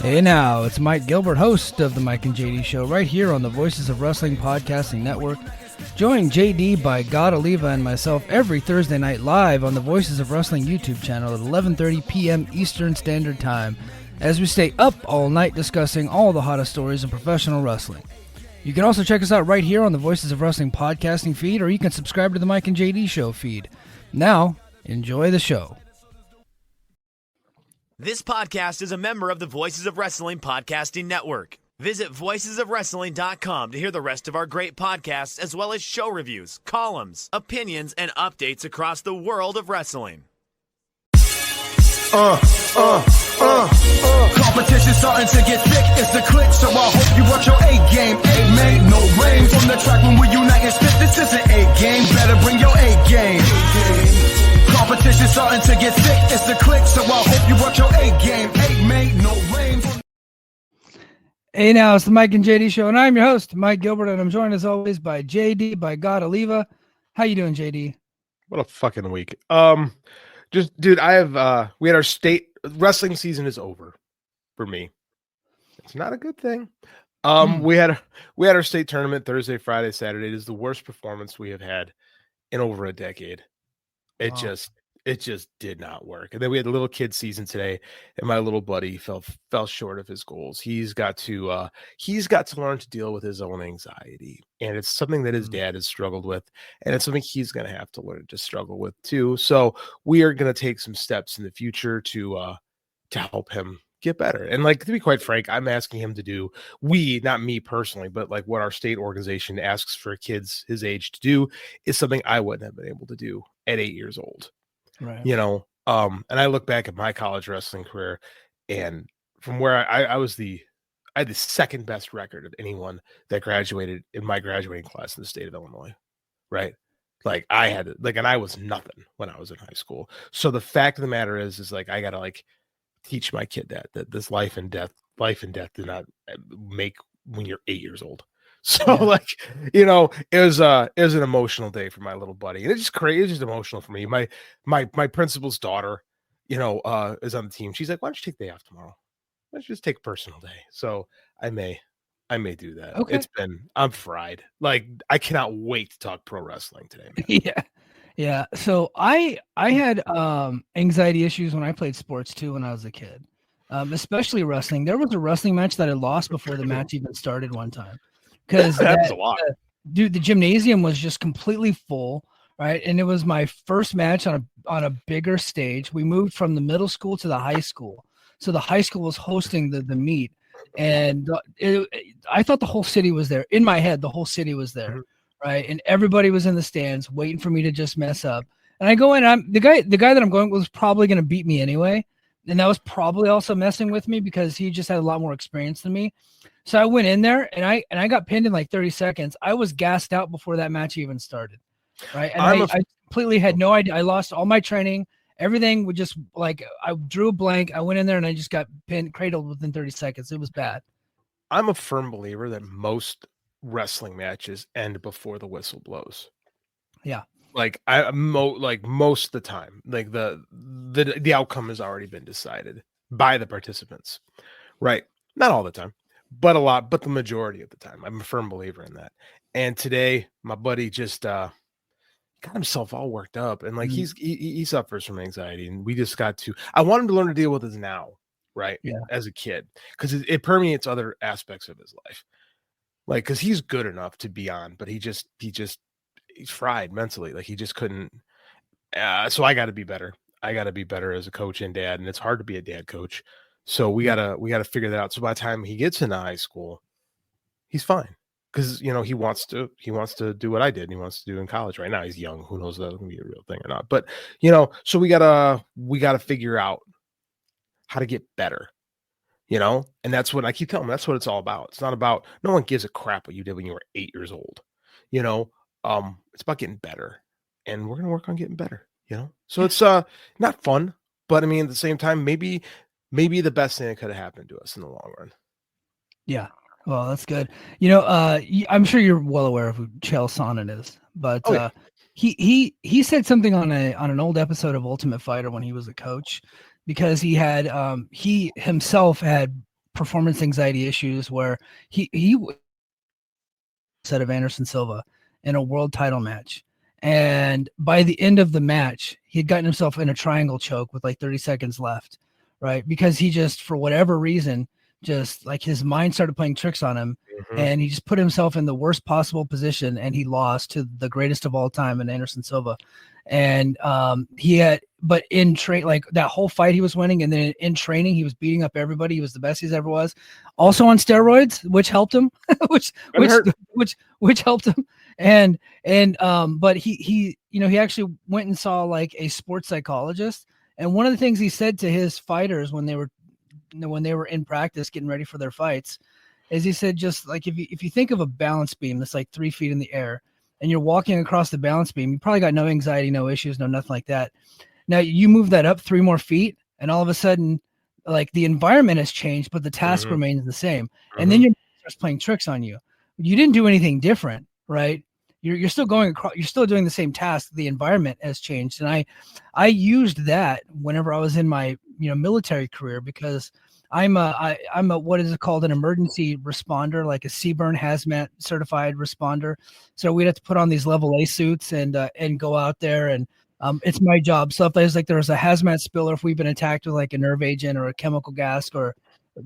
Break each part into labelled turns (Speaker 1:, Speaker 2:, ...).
Speaker 1: Hey now, it's Mike Gilbert, host of the Mike and JD Show, right here on the Voices of Wrestling Podcasting Network. Join JD by God Oliva and myself every Thursday night live on the Voices of Wrestling YouTube channel at 11:30 p.m. Eastern Standard Time, as we stay up all night discussing all the hottest stories in professional wrestling. You can also check us out right here on the Voices of Wrestling Podcasting feed, or you can subscribe to the Mike and JD Show feed. Now, enjoy the show.
Speaker 2: This podcast is a member of the Voices of Wrestling Podcasting Network. Visit voicesofwrestling.com to hear the rest of our great podcasts, as well as show reviews, columns, opinions, and updates across the world of wrestling.
Speaker 3: Competition starting to get thick, it's the click, so I hope you watch your A-game. A-made, no rain from the track when we unite and spit. This is an A-game, better bring your A-game. Competition starting to get thick, it's the click, so I hope you watch your A-game. A-made, no rain from...
Speaker 1: Hey now, it's the Mike and JD Show, and I'm your host, Mike Gilbert, and I'm joined as always by JD, by God Oliva. How you doing, JD?
Speaker 4: What a fucking week. Just, dude, we had our state wrestling season is over for me. It's not a good thing. We had our state tournament Thursday, Friday, Saturday. It is the worst performance we have had in over a decade. It just did not work. And then we had a little kid season today, and my little buddy fell short of his goals. He's got to learn to deal with his own anxiety, and it's something that his dad has struggled with, and it's something he's going to have to learn to struggle with too. So we are going to take some steps in the future to help him get better. And like, to be quite frank, I'm asking him to do, not me personally, but like what our state organization asks for kids his age to do is something I wouldn't have been able to do at 8 years old.
Speaker 1: Right.
Speaker 4: You know, and I look back at my college wrestling career, and from where I had the second best record of anyone that graduated in my graduating class in the state of Illinois. Right. Like and I was nothing when I was in high school. So the fact of the matter is like, I got to like teach my kid that this life and death do not make when you're 8 years old. So
Speaker 1: yeah.
Speaker 4: Like, you know, it was an emotional day for my little buddy, and it's just crazy. It's just emotional for me. My principal's daughter, you know, is on the team. She's like, "Why don't you take the day off tomorrow? Why don't you just take a personal day?" So I may do that.
Speaker 1: Okay.
Speaker 4: I'm fried. Like, I cannot wait to talk pro wrestling today, man.
Speaker 1: Yeah. So I had anxiety issues when I played sports too when I was a kid, especially wrestling. There was a wrestling match that I lost before the match even started one time. Because
Speaker 4: that's a lot.
Speaker 1: Dude, the gymnasium was just completely full, right? And it was my first match on a bigger stage. We moved from the middle school to the high school, so the high school was hosting the meet, and I thought the whole city was there. In my head, the whole city was there, right? And everybody was in the stands waiting for me to just mess up. And I go in, the guy that I'm going with was probably going to beat me anyway, and that was probably also messing with me because he just had a lot more experience than me. So I went in there and I got pinned in like 30 seconds. I was gassed out before that match even started. Right. And I completely had no idea. I lost all my training. Everything would just like, I drew a blank. I went in there and I just got cradled within 30 seconds. It was bad.
Speaker 4: I'm a firm believer that most wrestling matches end before the whistle blows.
Speaker 1: Yeah.
Speaker 4: Like most of the time, like the outcome has already been decided by the participants. Right. Not all the time. But the majority of the time. I'm a firm believer in that. And today, my buddy just got himself all worked up, and like he suffers from anxiety, and we just I want him to learn to deal with this now, right?
Speaker 1: Yeah.
Speaker 4: As a kid, because it permeates other aspects of his life. Like, because he's good enough to be on, but he's fried mentally. Like, he just couldn't. So I got to be better. I got to be better as a coach and dad, and it's hard to be a dad coach. So we gotta figure that out. So by the time he gets into high school, he's fine, because you know he wants to do what I did. And he wants to do in college. Right now he's young. Who knows if that's gonna be a real thing or not? But you know, so we gotta figure out how to get better. You know, and that's what I keep telling him. That's what it's all about. It's not about, no one gives a crap what you did when you were 8 years old. You know, it's about getting better, and we're gonna work on getting better. You know, so it's not fun, but I mean at the same time maybe the best thing that could have happened to us in the long run.
Speaker 1: Yeah. Well, that's good. You know, I'm sure you're well aware of who Chael Sonnen is, but he said something on an old episode of Ultimate Fighter when he was a coach because he himself had performance anxiety issues where he set of Anderson Silva in a world title match. And by the end of the match, he had gotten himself in a triangle choke with like 30 seconds left, right? Because he just, for whatever reason, just like his mind started playing tricks on him, and he just put himself in the worst possible position, and he lost to the greatest of all time in Anderson Silva. And but in train, like that whole fight he was winning, and then in training he was beating up everybody. He was the best he's ever was. Also on steroids, which helped him, which helped him. But he actually went and saw like a sports psychologist, and one of the things he said to his fighters when they were in practice getting ready for their fights is he said, just like if you think of a balance beam that's like 3 feet in the air and you're walking across the balance beam, you probably got no anxiety, no issues, no nothing like that. Now you move that up 3 more feet and all of a sudden like the environment has changed, but the task remains the same. And then you're just playing tricks on you. You didn't do anything different, right? You're still going across, you're still doing the same task. The environment has changed. And I used that whenever I was in my military career, because I'm a what is it called, an emergency responder, like a CBRN hazmat certified responder. So we'd have to put on these level A suits and go out there, and it's my job. So if there's like there was a hazmat spill, or if we've been attacked with like a nerve agent or a chemical gas or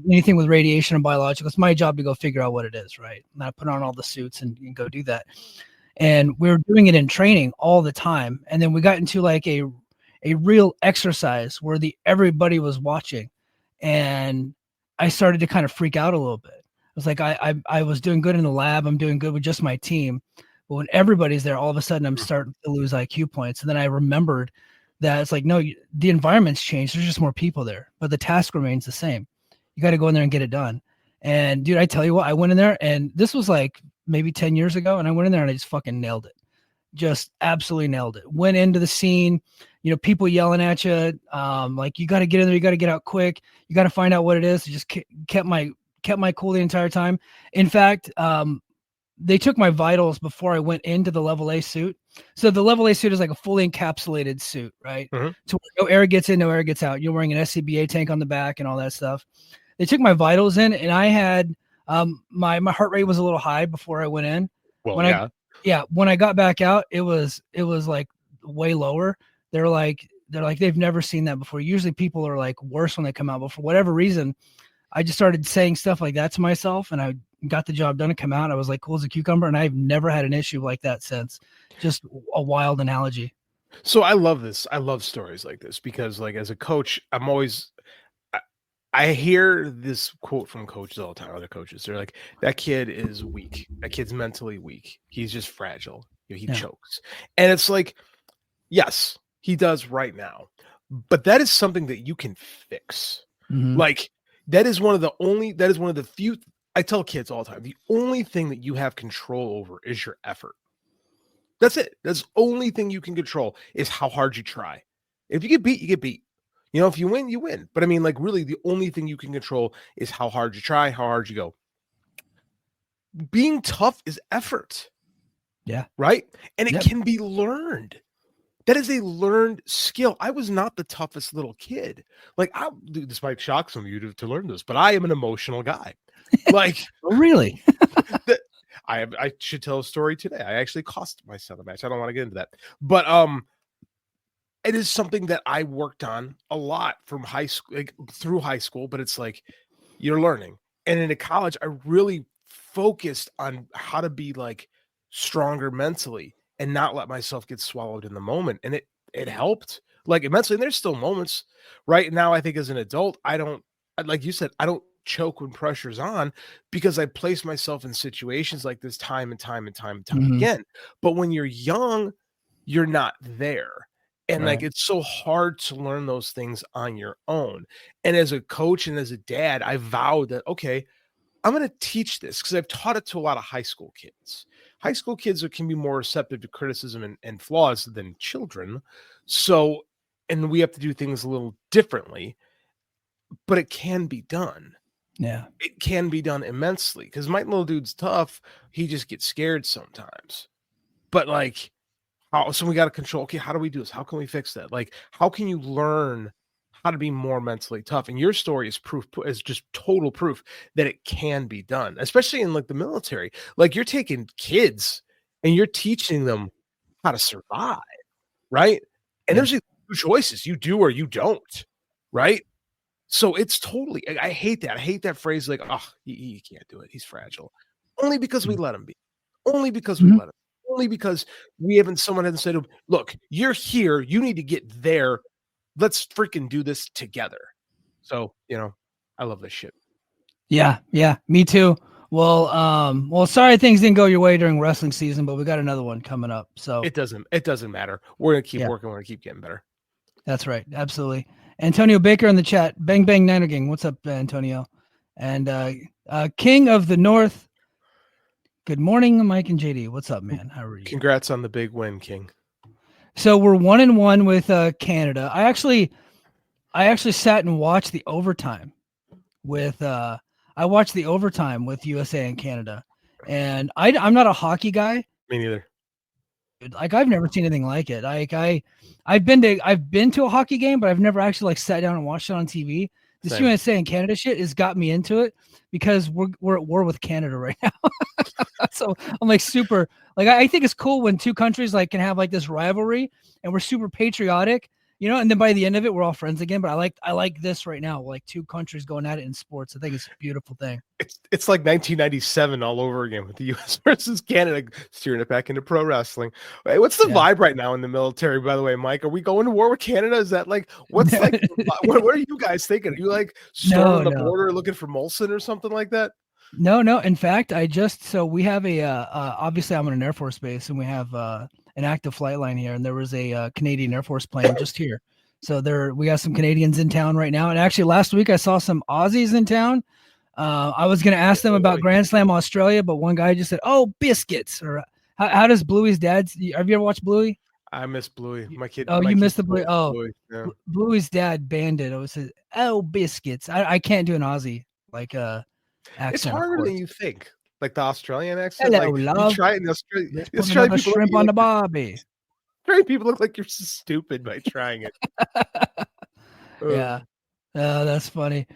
Speaker 1: anything with radiation and biological, it's my job to go figure out what it is, right? And I put on all the suits and go do that. And we were doing it in training all the time. And then we got into like a real exercise where everybody was watching. And I started to kind of freak out a little bit. I was like, I was doing good in the lab. I'm doing good with just my team. But when everybody's there, all of a sudden I'm starting to lose IQ points. And then I remembered that it's like, no, the environment's changed. There's just more people there, but the task remains the same. You got to go in there and get it done. And dude, I tell you what, I went in there, and this was like maybe 10 years ago. And I went in there and I just fucking nailed it. Just absolutely nailed it. Went into the scene, people yelling at you. Like, you got to get in there. You got to get out quick. You got to find out what it is. I just kept my cool the entire time. In fact, they took my vitals before I went into the level A suit. So the level A suit is like a fully encapsulated suit, right? So no air gets in, no air gets out. You're wearing an SCBA tank on the back and all that stuff. They took my vitals in, and I had my heart rate was a little high before I went in. Well, when I got back out, it was like way lower. They're like they've never seen that before. Usually people are like worse when they come out, but for whatever reason, I just started saying stuff like that to myself, and I got the job done and come out. I was like cool as a cucumber, and I've never had an issue like that since. Just a wild analogy.
Speaker 4: So I love this. I love stories like this because, like, as a coach, I hear this quote from coaches all the time, other coaches. They're like, that kid is weak. That kid's mentally weak. He's just fragile. He chokes. And it's like, yes, he does right now. But that is something that you can fix. Like, that is one of the few, I tell kids all the time, the only thing that you have control over is your effort. That's it. That's the only thing you can control is how hard you try. If you get beat, you get beat. If you win, you win. But I mean, like, really, the only thing you can control is how hard you try, how hard you go. Being tough is effort.
Speaker 1: Yeah.
Speaker 4: Right? And it can be learned. That is a learned skill. I was not the toughest little kid. Like, this might shock some of you to learn this, but I am an emotional guy. Like,
Speaker 1: really?
Speaker 4: I should tell a story today. I actually cost my son a match. I don't want to get into that. But it is something that I worked on a lot from high school, like, through high school, but it's like you're learning. And into college, I really focused on how to be like stronger mentally and not let myself get swallowed in the moment. And it helped, like, immensely. And there's still moments right now. I think as an adult, I don't, like you said, I don't choke when pressure's on because I place myself in situations like this time and time again. But when you're young, you're not there. And like, it's so hard to learn those things on your own. And as a coach and as a dad, I vowed that, okay, I'm going to teach this because I've taught it to a lot of high school kids. High school kids can be more receptive to criticism and flaws than children. So, and we have to do things a little differently, but it can be done.
Speaker 1: Yeah.
Speaker 4: It can be done immensely because my little dude's tough. He just gets scared sometimes. But like, so we got to control, okay, how do we do this? How can we fix that? Like, how can you learn how to be more mentally tough. And your story is just total proof that it can be done, especially in like the military. Like you're taking kids and you're teaching them how to survive, right? And there's two choices: you do or you don't, right? So it's totally. I hate that. I hate that phrase. Like, oh, he can't do it. He's fragile. Only because we let him be. Only because we let him. Only because someone hasn't said to him, look, you're here. You need to get there. Let's freaking do this together. So, I love this shit.
Speaker 1: Yeah, me too. Well, sorry things didn't go your way during wrestling season, but we got another one coming up. So
Speaker 4: it doesn't matter. We're gonna keep working. We're gonna keep getting better.
Speaker 1: That's right. Absolutely. Antonio Baker in the chat. Bang bang Niner Gang. What's up, Antonio? And King of the North. Good morning, Mike and JD. What's up, man? How are you?
Speaker 4: Congrats on the big win, King.
Speaker 1: So we're 1-1 with Canada. I actually sat and watched the overtime with USA and Canada. And I'm not a hockey guy.
Speaker 4: Me neither.
Speaker 1: Like I've never seen anything like it. Like I've been to a hockey game, but I've never actually like sat down and watched it on TV. This
Speaker 4: Same.
Speaker 1: USA and Canada shit has got me into it because we're at war with Canada right now. So I'm like super like I think it's cool when two countries like can have like this rivalry and we're super patriotic, and then by the end of it we're all friends again. But I like this right now, like two countries going at it in sports. I think it's a beautiful thing.
Speaker 4: It's like 1997 all over again with the U.S. versus Canada, steering it back into pro wrestling. Hey, what's the vibe right now in the military, by the way, Mike? Are we going to war with Canada? Is that like, what's like, what are you guys thinking? Are you like storming the border looking for Molson or something like that?
Speaker 1: No. In fact, so we have obviously I'm on an Air Force base and we have an active flight line here, and there was a Canadian Air Force plane just here. So we got some Canadians in town right now. And actually last week I saw some Aussies in town. I was going to ask them about Grand Slam Australia, but one guy just said, "Oh, biscuits." Or how does Bluey's dad? Have you ever watched Bluey?
Speaker 4: I miss Bluey. My kid.
Speaker 1: Oh, you missed the Bluey. Oh,
Speaker 4: Bluey. Yeah.
Speaker 1: Bluey's dad banned it. I said, "Oh, biscuits." I can't do an Aussie accent.
Speaker 4: It's harder than you think. Like the Australian accent.
Speaker 1: Hello,
Speaker 4: like,
Speaker 1: love.
Speaker 4: You try it in Australia.
Speaker 1: Let's put another shrimp on the barbie.
Speaker 4: Australian people look like you're stupid by trying it.
Speaker 1: Yeah. That's funny.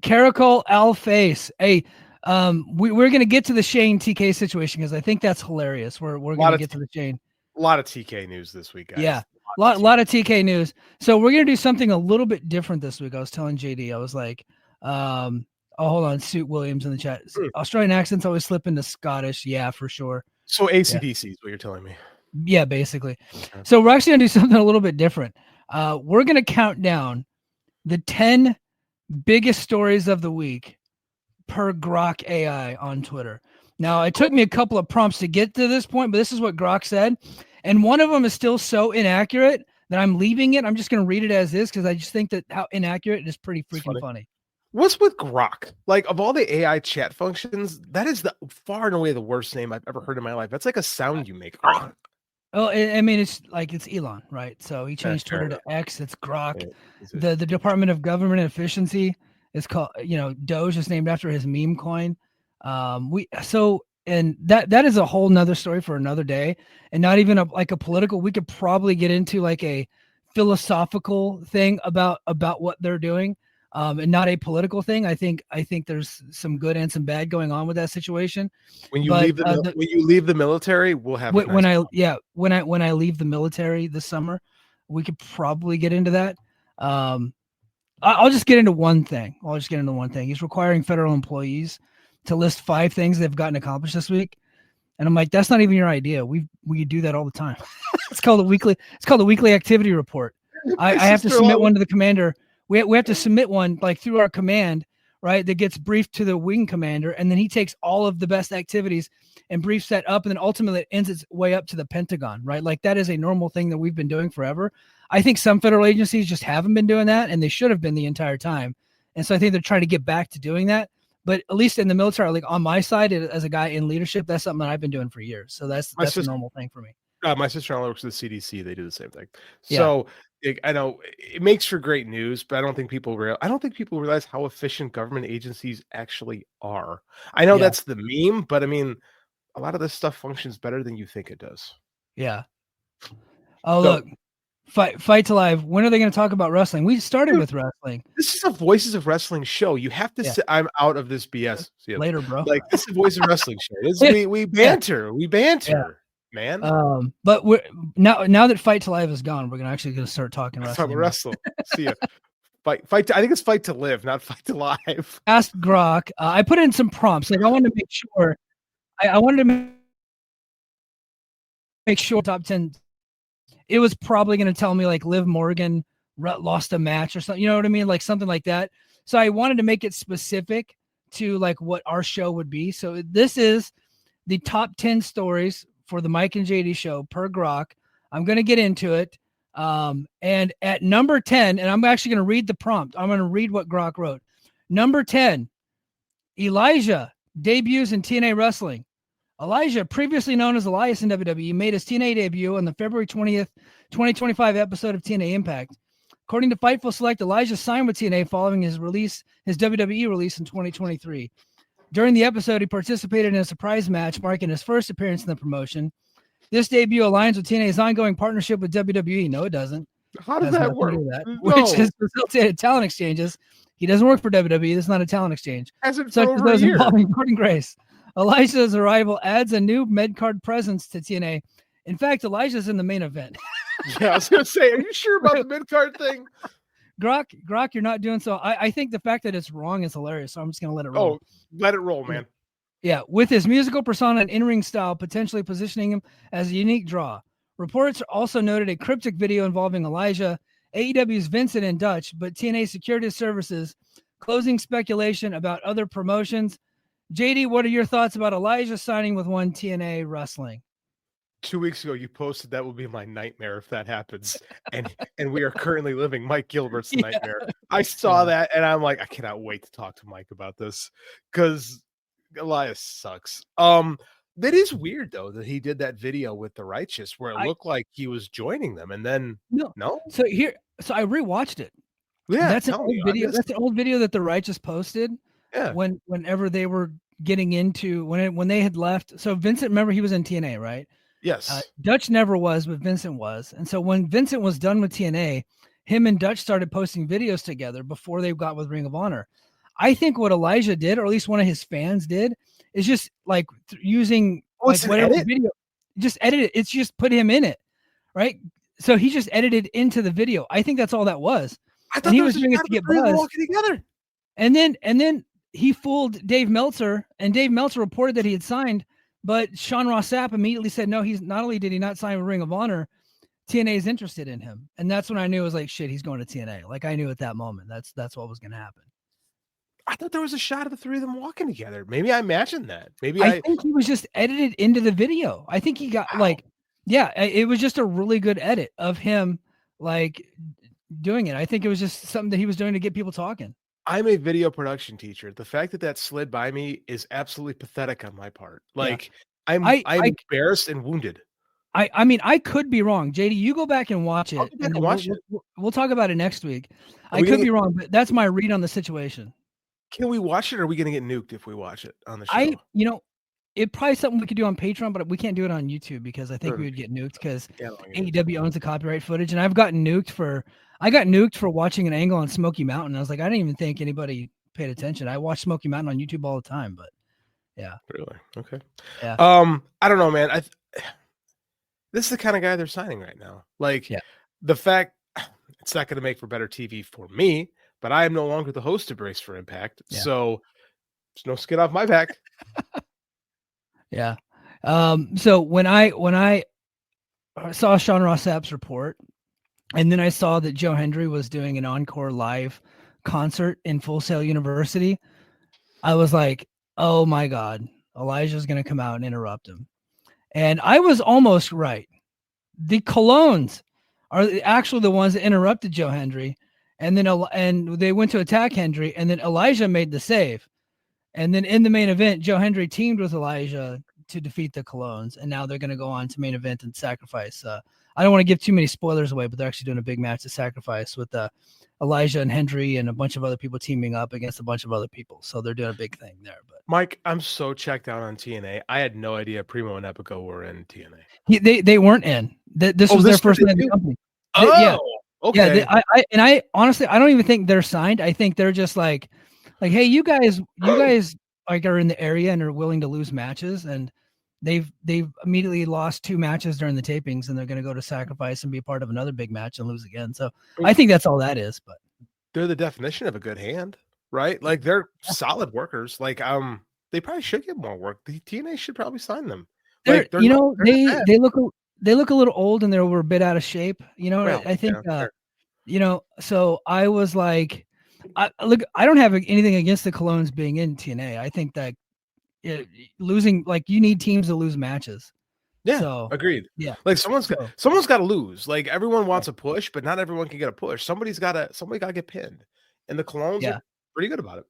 Speaker 1: Caracol Alface. Hey, we're gonna get to the Shane TK situation because I think that's hilarious. We're gonna get to the Shane.
Speaker 4: A lot of TK news this week, guys.
Speaker 1: Yeah, a lot of TK news. So we're gonna do something a little bit different this week. I was telling JD, I was like, oh, hold on, Suit Williams in the chat. Australian accents always slip into Scottish. Yeah, for sure.
Speaker 4: So ACDC is what you're telling me.
Speaker 1: Yeah, basically. Okay. So we're actually gonna do something a little bit different. We're gonna count down the 10 biggest stories of the week per Grok AI on Twitter. Now, it took me a couple of prompts to get to this point, but this is what Grok said. And one of them is still so inaccurate that I'm leaving it. I'm just going to read it as is because I just think that how inaccurate it is pretty freaking funny.
Speaker 4: What's with Grok? Like, of all the AI chat functions, that is the far and away the worst name I've ever heard in my life. That's like a sound you make.
Speaker 1: Oh, I mean, it's Elon, right? So he changed Twitter to X. It's Grok. The Department of Government Efficiency is called, Doge is named after his meme coin. And that is a whole nother story for another day, and not even a political. We could probably get into like a philosophical thing about what they're doing, and not a political thing. I think there's some good and some bad going on with that situation.
Speaker 4: When you leave the military, we'll have
Speaker 1: when I leave the military this summer, we could probably get into that. I'll just get into one thing. He's requiring federal employees to list 5 things they've gotten accomplished this week. And I'm like, that's not even your idea. We do that all the time. It's called the weekly activity report. I have to submit one to the commander. We have to submit one like through our command, right? That gets briefed to the wing commander. And then he takes all of the best activities and briefs that up. And then ultimately it ends its way up to the Pentagon, right? Like that is a normal thing that we've been doing forever. I think some federal agencies just haven't been doing that, and they should have been the entire time. And so I think they're trying to get back to doing that. But at least in the military, like on my side, as a guy in leadership, that's something that I've been doing for years. So that's a normal thing for me.
Speaker 4: My sister-in-law works at the CDC. They do the same thing. So I know it makes for great news, but I don't think people realize how efficient government agencies actually are. I know that's the meme, but I mean, a lot of this stuff functions better than you think it does.
Speaker 1: Yeah. Oh, look, Fight to Live. When are they going to talk about wrestling? We started with wrestling.
Speaker 4: This is a Voices of Wrestling show. You have to say, I'm out of this BS. See
Speaker 1: Later, bro.
Speaker 4: Like, this is Voice of Wrestling show. We banter. We banter, man.
Speaker 1: But we're now that Fight to Live is gone, we're gonna start talking wrestling.
Speaker 4: Wrestle. See ya. Fight. I think it's Fight to Live, not Fight to Live.
Speaker 1: Ask Grok. I put in some prompts. Like I wanted to make sure. I wanted to make sure top 10. It was probably going to tell me like Liv Morgan lost a match or something. You know what I mean? Like something like that. So I wanted to make it specific to like what our show would be. So this is the top 10 stories for the Mike and JD show per Grok. I'm going to get into it. And at number 10, and I'm actually going to read the prompt. I'm going to read what Grok wrote. Number 10, Elijah debuts in TNA Wrestling. Elijah, previously known as Elias in WWE, made his TNA debut on the February 20th, 2025 episode of TNA Impact. According to Fightful Select, Elijah signed with TNA following his WWE release in 2023. During the episode, he participated in a surprise match, marking his first appearance in the promotion. This debut aligns with TNA's ongoing partnership with WWE. No, it doesn't.
Speaker 4: How does that work?
Speaker 1: Which has facilitated talent exchanges. He doesn't work for WWE. This is not a talent exchange.
Speaker 4: Hasn't
Speaker 1: such
Speaker 4: for
Speaker 1: as
Speaker 4: over
Speaker 1: those
Speaker 4: a year.
Speaker 1: involving Gordon Grace. Elijah's arrival adds a new mid-card presence to TNA. In fact, Elijah's in the main event.
Speaker 4: Yeah, I was going to say, are you sure about the mid-card thing?
Speaker 1: Grok, you're not doing so. I think the fact that it's wrong is hilarious, so I'm just going to let it roll.
Speaker 4: Oh, let it roll, man.
Speaker 1: Yeah, with his musical persona and in-ring style potentially positioning him as a unique draw. Reports also noted a cryptic video involving Elijah, AEW's Vincent and Dutch, but TNA secured his services, closing speculation about other promotions. JD, what are your thoughts about Elijah signing with One TNA Wrestling?
Speaker 4: 2 weeks ago, you posted that will be my nightmare if that happens, and we are currently living Mike Gilbert's nightmare. I saw that, and I'm like, I cannot wait to talk to Mike about this because Elias sucks. That is weird though that he did that video with the Righteous where it looked like he was joining them, and then no.
Speaker 1: So I rewatched it.
Speaker 4: Yeah,
Speaker 1: that's an old video. That's an old video that the Righteous posted.
Speaker 4: Yeah.
Speaker 1: Whenever they were getting into when they had left. So Vincent, remember he was in TNA, right?
Speaker 4: Yes.
Speaker 1: Dutch never was, but Vincent was. And so when Vincent was done with TNA, him and Dutch started posting videos together before they got with Ring of Honor. I think what Elijah did, or at least one of his fans did, is just like using whatever video, just edit it. It's just put him in it, right? So he just edited into the video. I think that's all that was.
Speaker 4: I thought he was doing it to get buzz. Walking together.
Speaker 1: And then he fooled Dave Meltzer, and Dave Meltzer reported that he had signed, but Sean Ross Sapp immediately said, no, he's not only did he not sign with Ring of Honor, TNA is interested in him. And that's when I knew it was like, shit, he's going to TNA. Like I knew at that moment, that's what was going to happen.
Speaker 4: I thought there was a shot of the three of them walking together. Maybe I imagined that. Maybe
Speaker 1: I think he was just edited into the video. I think he got it was just a really good edit of him like doing it. I think it was just something that he was doing to get people talking.
Speaker 4: I'm a video production teacher. The fact that slid by me is absolutely pathetic on my part. Like I'm embarrassed and wounded.
Speaker 1: I mean, I could be wrong. JD, you go back and watch it. We'll talk about it next week. I could be wrong, but that's my read on the situation.
Speaker 4: Can we watch it, or are we going to get nuked if we watch it on the show?
Speaker 1: It's probably something we could do on Patreon, but we can't do it on YouTube because I think we would get nuked because AEW owns the copyright footage, and I got nuked for watching an angle on Smoky Mountain. I was like, I didn't even think anybody paid attention. I watch Smoky Mountain on YouTube all the time, but yeah.
Speaker 4: Really? Okay.
Speaker 1: Yeah.
Speaker 4: I don't know, man. This is the kind of guy they're signing right now. Like the fact it's not going to make for better TV for me, but I am no longer the host of Brace for Impact. Yeah. So there's no skin off my back.
Speaker 1: Yeah. So when I saw Sean Ross Sapp's report, and then I saw that Joe Hendry was doing an encore live concert in Full Sail University, I was like, oh my God, Elijah's going to come out and interrupt him. And I was almost right. The Colognes are actually the ones that interrupted Joe Hendry. And then they went to attack Hendry, and then Elijah made the save. And then in the main event, Joe Hendry teamed with Elijah to defeat the Colognes, and now they're going to go on to main event and Sacrifice. I don't want to give too many spoilers away, but they're actually doing a big match at Sacrifice with Elijah and Hendry and a bunch of other people teaming up against a bunch of other people. So they're doing a big thing there. But
Speaker 4: Mike, I'm so checked out on TNA. I had no idea Primo and Epico were in TNA.
Speaker 1: They weren't in. This was their first night in the company. Yeah.
Speaker 4: Okay.
Speaker 1: Yeah, I honestly, I don't even think they're signed. I think they're just like, hey, you guys like are in the area and are willing to lose matches, and they've immediately lost 2 matches during the tapings, and they're going to go to Sacrifice and be a part of another big match and lose again. So I think that's all that is. But
Speaker 4: they're the definition of a good hand, right? Like they're solid workers. Like they probably should get more work. The TNA should probably sign them.
Speaker 1: They're,
Speaker 4: Like
Speaker 1: you know, they look a little old and they were a bit out of shape. You know,
Speaker 4: well,
Speaker 1: I think
Speaker 4: sure.
Speaker 1: you know, so I was like, I don't have anything against the Colognes being in TNA. I think that losing, like, you need teams to lose matches.
Speaker 4: Yeah,
Speaker 1: So
Speaker 4: agreed.
Speaker 1: yeah,
Speaker 4: Like someone's got to lose. Like everyone wants a push, but not everyone can get a push. Somebody got to get pinned, and the Colognes are pretty good about it.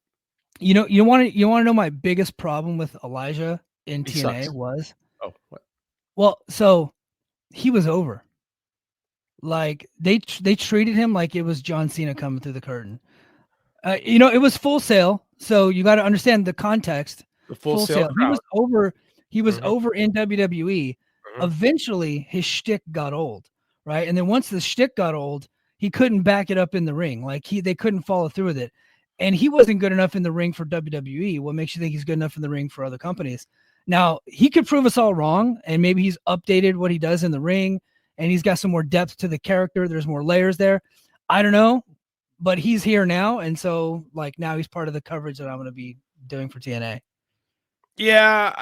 Speaker 1: You know, you want to know my biggest problem with Elijah in TNA was?
Speaker 4: Oh, what?
Speaker 1: Well, so he was over. Like they treated him like it was John Cena coming through the curtain. You know, it was Full Sail, so you got to understand the context.
Speaker 4: The Full Sail crowd.
Speaker 1: He was over. He was over in WWE. Eventually, his shtick got old, right? And then once the shtick got old, he couldn't back it up in the ring. Like they couldn't follow through with it, and he wasn't good enough in the ring for WWE. What makes you think he's good enough in the ring for other companies? Now he could prove us all wrong, and maybe he's updated what he does in the ring, and he's got some more depth to the character. There's more layers there. I don't know, but he's here now, and so like now he's part of the coverage that I'm going to be doing for TNA.
Speaker 4: Yeah,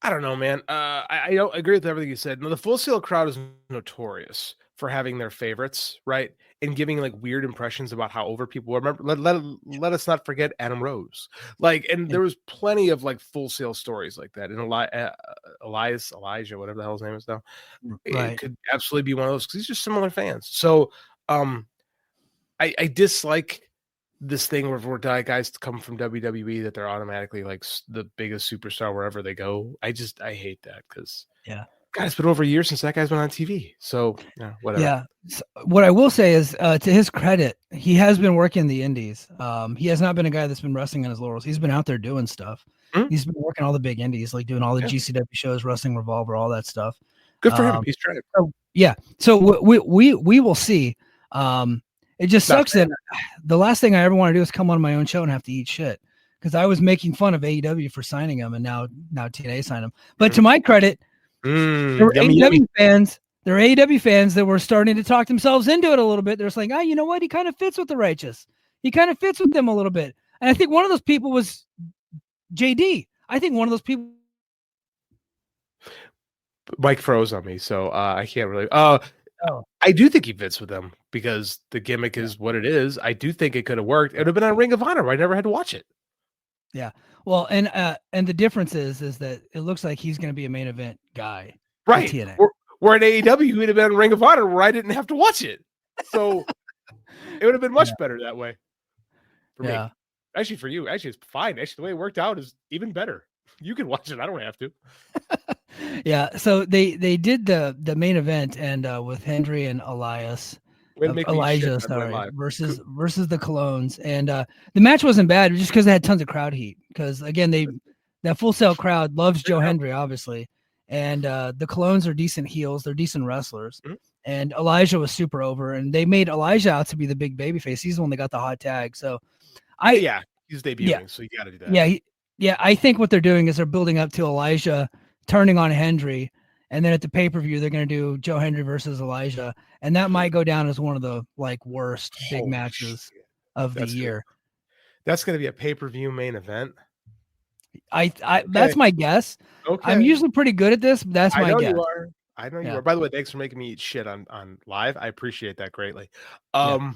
Speaker 4: I don't know, man. I don't agree with everything you said. No, the Full Sail crowd is notorious for having their favorites, right? And giving like weird impressions about how over people were. Remember, let us not forget Adam Rose. Like, and there was plenty of like Full Sail stories like that. And Elijah, whatever the hell his name is now, it could absolutely be one of those because he's just similar fans. So, I dislike this thing where guys come from WWE that they're automatically like the biggest superstar wherever they go. I hate that because God, it's been over a year since that guy's been on TV. So yeah, whatever.
Speaker 1: Yeah. So what I will say is, to his credit, he has been working the indies. He has not been a guy that's been resting on his laurels. He's been out there doing stuff. He's been working all the big indies, like doing all the GCW shows, Wrestling Revolver, all that stuff.
Speaker 4: Good for him. He's trying.
Speaker 1: So, yeah. So we will see. It just sucks that the last thing I ever want to do is come on my own show and have to eat shit, because I was making fun of AEW for signing him, and now TNA signed him. But to my credit, there were AEW fans that were starting to talk themselves into it a little bit. They're just like, you know what? He kind of fits with the Righteous. He kind of fits with them a little bit. And I think one of those people was JD. I think one of those people.
Speaker 4: Mike froze on me, so I can't really. I do think he fits with them because the gimmick is what it is. I do think it could have worked. It would have been on Ring of Honor. I never had to watch it.
Speaker 1: Yeah. Well, and the difference is that it looks like he's going to be a main event guy.
Speaker 4: Right. We're at AEW. We'd have been on Ring of Honor where I didn't have to watch it. So it would have been much better that way. For me. Actually, for you, it's fine. Actually, the way it worked out is even better. You can watch it. I don't have to.
Speaker 1: Yeah. So they did the main event and with Hendry and Elijah, versus the Colognes, and the match wasn't bad just because they had tons of crowd heat. Because again, that Full Sail crowd loves Joe Hendry, obviously, and the Colognes are decent heels. They're decent wrestlers, and Elijah was super over, and they made Elijah out to be the big babyface. He's the one that got the hot tag. So
Speaker 4: he's debuting, so you got to do that.
Speaker 1: Yeah, I think what they're doing is they're building up to Elijah turning on Hendry, and then at the pay-per-view they're going to do Joe Hendry versus Elijah, and that might go down as one of the like worst big matches of the year.
Speaker 4: That's going to be a pay-per-view main event.
Speaker 1: That's my guess. Okay. I'm usually pretty good at this, but that's my guess.
Speaker 4: I know you are. By the way, thanks for making me eat shit on live. I appreciate that greatly. What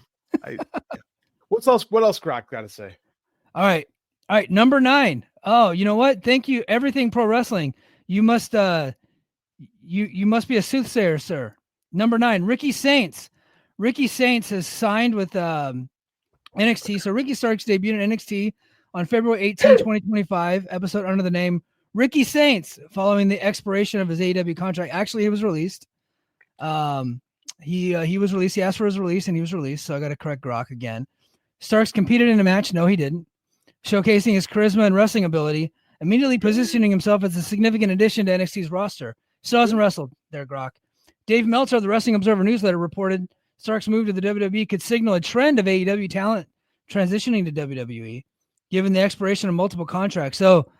Speaker 4: else Grok got to say? All
Speaker 1: right, number 9. Oh, you know what? Thank you, Everything Pro Wrestling. You must you must be a soothsayer, sir. Number 9, Ricky Saints. Ricky Saints has signed with NXT. So Ricky Starks debuted in NXT on February 18, 2025, episode under the name Ricky Saints, following the expiration of his AEW contract. Actually, he was released. He was released. He asked for his release, and he was released. So I got to correct Grok again. Starks competed in a match. No, he didn't. Showcasing his charisma and wrestling ability, immediately positioning himself as a significant addition to NXT's roster. Still hasn't wrestled there, Grok. Dave Meltzer of the Wrestling Observer newsletter reported Starks' move to the WWE could signal a trend of AEW talent transitioning to WWE, given the expiration of multiple contracts. So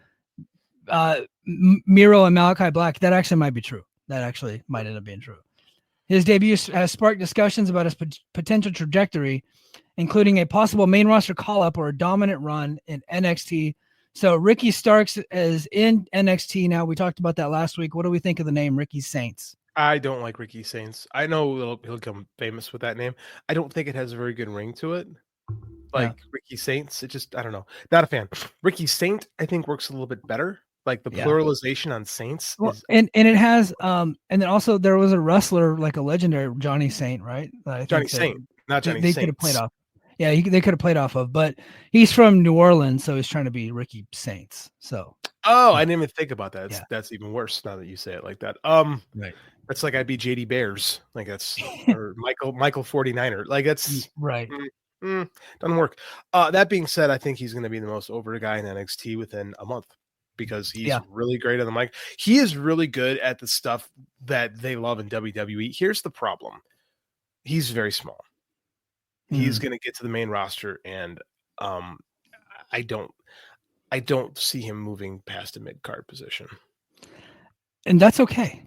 Speaker 1: Miro and Malachi Black, that actually might be true. That actually might end up being true. His debut has sparked discussions about his potential trajectory, including a possible main roster call-up or a dominant run in NXT. So Ricky Starks is in NXT now. We talked about that last week. What do we think of the name Ricky Saints?
Speaker 4: I don't like Ricky Saints. I know he'll become famous with that name. I don't think it has a very good ring to it. Like Ricky Saints, it just, I don't know. Not a fan. Ricky Saint, I think, works a little bit better. Like the pluralization on Saints.
Speaker 1: Well, and it has, and then also there was a wrestler, like a legendary Johnny Saint, right?
Speaker 4: Johnny Saint, not Johnny
Speaker 1: They
Speaker 4: Saints.
Speaker 1: could have played off. Yeah, they could have played off of, but he's from New Orleans, so he's trying to be Ricky Saints. So.
Speaker 4: Oh, I didn't even think about that.
Speaker 1: Yeah.
Speaker 4: That's even worse now that you say it like that.
Speaker 1: Right.
Speaker 4: That's like I'd be JD Bears. Like that's or Michael 49er. Like that's
Speaker 1: right.
Speaker 4: Doesn't work. That being said, I think he's going to be the most over guy in NXT within a month because he's really great on the mic. He is really good at the stuff that they love in WWE. Here's the problem. He's very small. He's going to get to the main roster, and I don't see him moving past a mid-card position.
Speaker 1: And that's okay.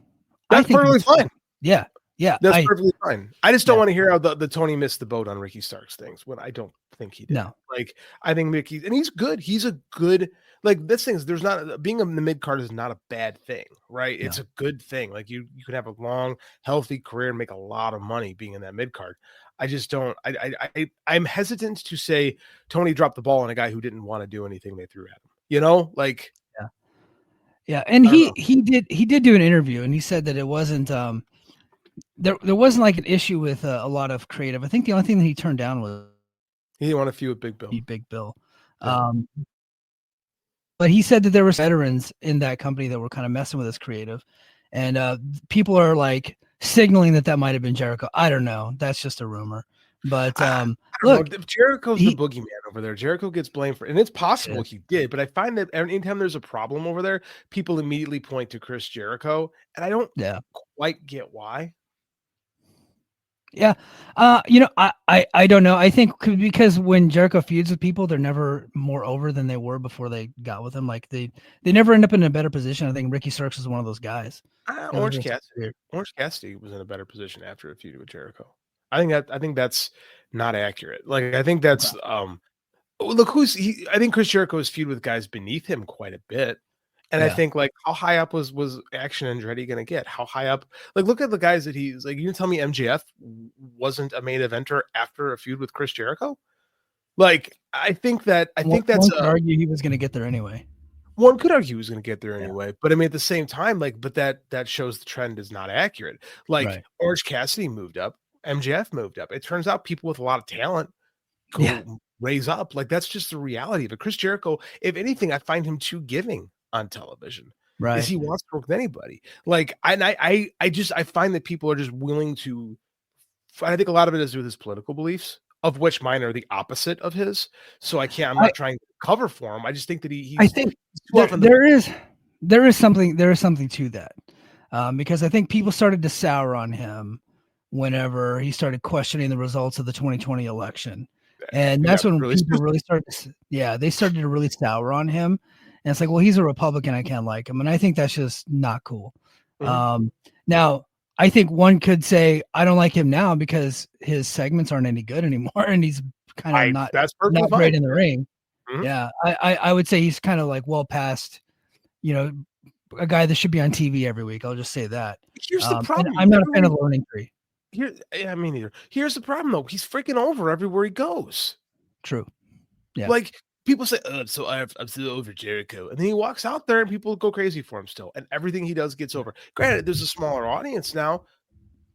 Speaker 4: That's perfectly fine.
Speaker 1: Yeah. Yeah.
Speaker 4: That's perfectly fine. I just don't want to hear how the Tony missed the boat on Ricky Starks things when I don't think he did. No. Like, I think Mickey, and he's good. He's a good, like, this thing is, there's not, being in the mid card is not a bad thing, right? It's a good thing. Like, you can have a long, healthy career and make a lot of money being in that mid card. I just don't, I'm hesitant to say Tony dropped the ball on a guy who didn't want to do anything they threw at him, you know, like,
Speaker 1: yeah. And he did do an interview, and he said that it wasn't, there wasn't like an issue with a lot of creative. I think the only thing that he turned down was
Speaker 4: he didn't want to feud with Big Bill.
Speaker 1: Big Bill. Yeah. But he said that there were veterans in that company that were kind of messing with his creative, and people are like signaling that might have been Jericho. I don't know. That's just a rumor. But look,
Speaker 4: Jericho's the boogeyman over there. Jericho gets blamed for, and it's possible he did. But I find that anytime there's a problem over there, people immediately point to Chris Jericho, and I don't quite get why.
Speaker 1: Yeah. I don't know. I think because when Jericho feuds with people, they're never more over than they were before they got with him. Like they never end up in a better position. I think Ricky Starks is one of those guys.
Speaker 4: Orange Cassidy was in a better position after a feud with Jericho. I think that's not accurate. Like I think that's look I think Chris Jericho's feud with guys beneath him quite a bit. And I think like how high up was Action Andretti going to get? How high up? Like look at the guys that he's like. You can tell me MJF wasn't a main eventer after a feud with Chris Jericho? Like I think that's
Speaker 1: one could argue he was going to get there anyway.
Speaker 4: One could argue he was going to get there anyway, but I mean at the same time, like, but that shows the trend is not accurate. Like Orange Cassidy moved up, MJF moved up. It turns out people with a lot of talent go raise up. Like that's just the reality of it. Chris Jericho, if anything, I find him too giving on television, right? He wants to work with anybody. Like I find that people are just willing to. I think a lot of it is with his political beliefs, of which mine are the opposite of his. So I'm not trying to cover for him. I just think that I think there is something to that, because I think people started to sour on him whenever he started questioning the results of the 2020 election, and that's when people really started. They started to really sour on him. And it's like, well, he's a Republican. I can't like him. And I think that's just not cool. Mm-hmm. Now, I think one could say, I don't like him now because his segments aren't any good anymore. And he's kind of not great in the ring. Mm-hmm. Yeah. I would say he's kind of like well past, a guy that should be on TV every week. I'll just say that. Here's the problem.
Speaker 1: I'm not a fan of the Learning Tree.
Speaker 4: Me neither. Here's the problem, though. He's freaking over everywhere he goes.
Speaker 1: True. Yeah.
Speaker 4: Like, people say, I'm still over Jericho. And then he walks out there and people go crazy for him still. And everything he does gets over. Granted, there's a smaller audience now,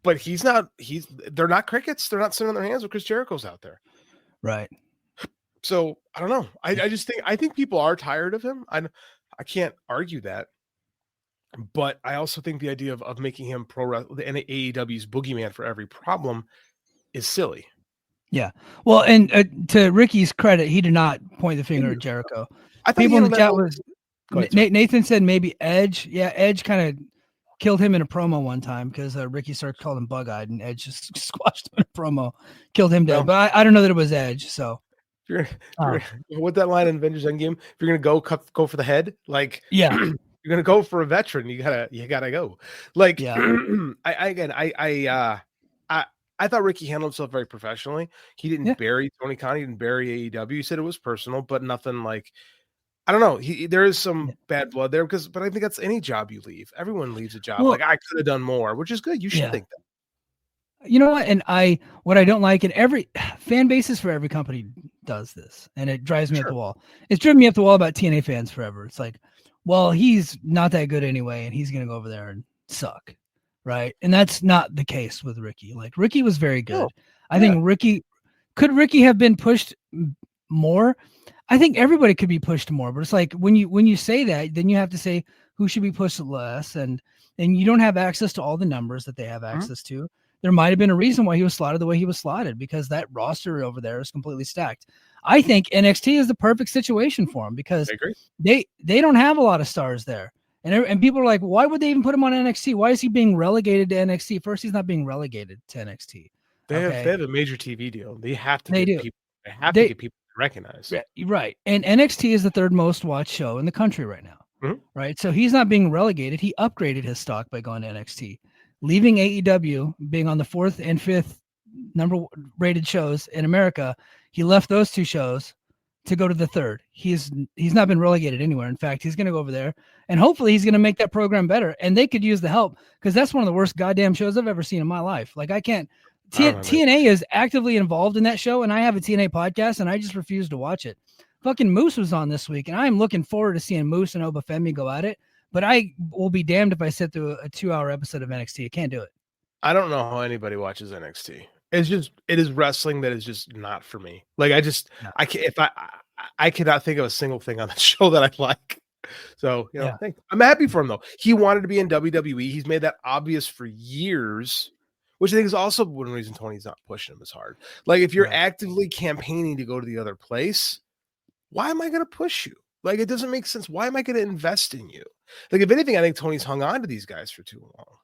Speaker 4: but they're not crickets. They're not sitting on their hands when Chris Jericho's out there.
Speaker 1: Right.
Speaker 4: So I don't know. I think people are tired of him. I can't argue that. But I also think the idea of making him the AEW's boogeyman for every problem is silly.
Speaker 1: Yeah. Well, and to Ricky's credit, he did not point the finger at Jericho. I think people in the chat Nathan said maybe Edge. Yeah, Edge kind of killed him in a promo one time because Ricky Starks called him bug-eyed, and Edge just squashed him in a promo, killed him dead.
Speaker 4: Well,
Speaker 1: but I don't know that it was Edge. So
Speaker 4: if you're with that line in Avengers Endgame, if you're gonna go for the head, like
Speaker 1: yeah,
Speaker 4: you're gonna go for a veteran, you gotta go. Like
Speaker 1: yeah,
Speaker 4: I thought Ricky handled himself very professionally. He didn't bury Tony Khan, he didn't bury AEW. He said it was personal, but nothing like, I don't know. There is some bad blood there but I think that's any job you leave. Everyone leaves a job. Like I could have done more, which is good. You should think that.
Speaker 1: You know what? And what I don't like, and every fan bases for every company does this, and it drives me up the wall. It's driven me up the wall about TNA fans forever. It's like, well, he's not that good anyway, and he's gonna go over there and suck, right? And that's not the case with Ricky. Like Ricky was very good. I think Ricky have been pushed more. I think everybody could be pushed more, but it's like when you say that, then you have to say who should be pushed less, and you don't have access to all the numbers that they have access to. There might have been a reason why he was slotted the way he was slotted, because that roster over there is completely stacked. I think NXT is the perfect situation for him because they don't have a lot of stars there, and people are like, why would they even put him on NXT? Why is he being relegated to NXT? First, he's not being relegated to NXT.
Speaker 4: They have a major TV deal. They have to. They have to get people recognized.
Speaker 1: Right. And NXT is the third most watched show in the country right now. Right. So he's not being relegated. He upgraded his stock by going to NXT, leaving AEW, being on the 4th and 5th number rated shows in America. He left those two shows to go to the third. He's not been relegated anywhere. In fact, he's going to go over there, and hopefully he's going to make that program better. And they could use the help, because that's one of the worst goddamn shows I've ever seen in my life. Like I can't. TNA is actively involved in that show, and I have a TNA podcast, and I just refuse to watch it. Fucking Moose was on this week, and I'm looking forward to seeing Moose and Obafemi go at it, but I will be damned if I sit through a 2-hour episode of NXT. I can't do it.
Speaker 4: I don't know how anybody watches NXT. It is wrestling that is just not for me. Like I can't, I cannot think of a single thing on the show that I like. So, I'm happy for him though. He wanted to be in WWE. He's made that obvious for years, which I think is also one reason Tony's not pushing him as hard. Like if you're actively campaigning to go to the other place, why am I going to push you? Like it doesn't make sense. Why am I going to invest in you? Like if anything, I think Tony's hung on to these guys for too long.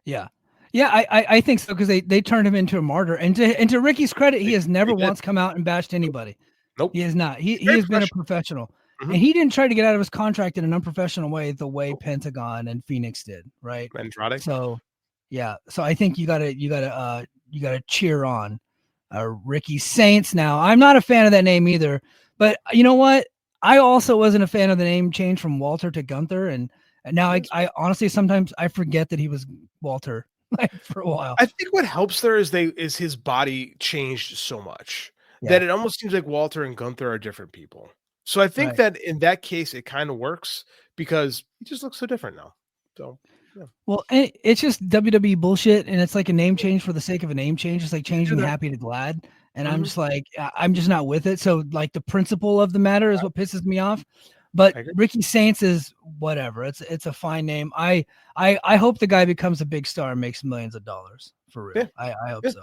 Speaker 1: Yeah. Yeah, I think so, because they turned him into a martyr. And to Ricky's credit, he has never once come out and bashed anybody.
Speaker 4: Nope.
Speaker 1: He has not. He has been a professional. And he didn't try to get out of his contract in an unprofessional way the way Pentagon and Phoenix did, right?
Speaker 4: Andrade.
Speaker 1: So I think you gotta cheer on Ricky Saints. Now, I'm not a fan of that name either, but you know what? I also wasn't a fan of the name change from Walter to Gunther, and now I honestly sometimes I forget that he was Walter for a while.
Speaker 4: I think what helps there is his body changed so much that it almost seems like Walter and Gunther are different people. So I think that in that case it kind of works because he just looks so different now. So. Yeah.
Speaker 1: Well, it's just WWE bullshit, and it's like a name change for the sake of a name change. It's like changing happy to glad, and I'm just like, I'm just not with it. So like the principle of the matter is what pisses me off. But Ricky Saints is whatever. It's a fine name. I hope the guy becomes a big star and makes millions of dollars for real. Yeah. I hope so.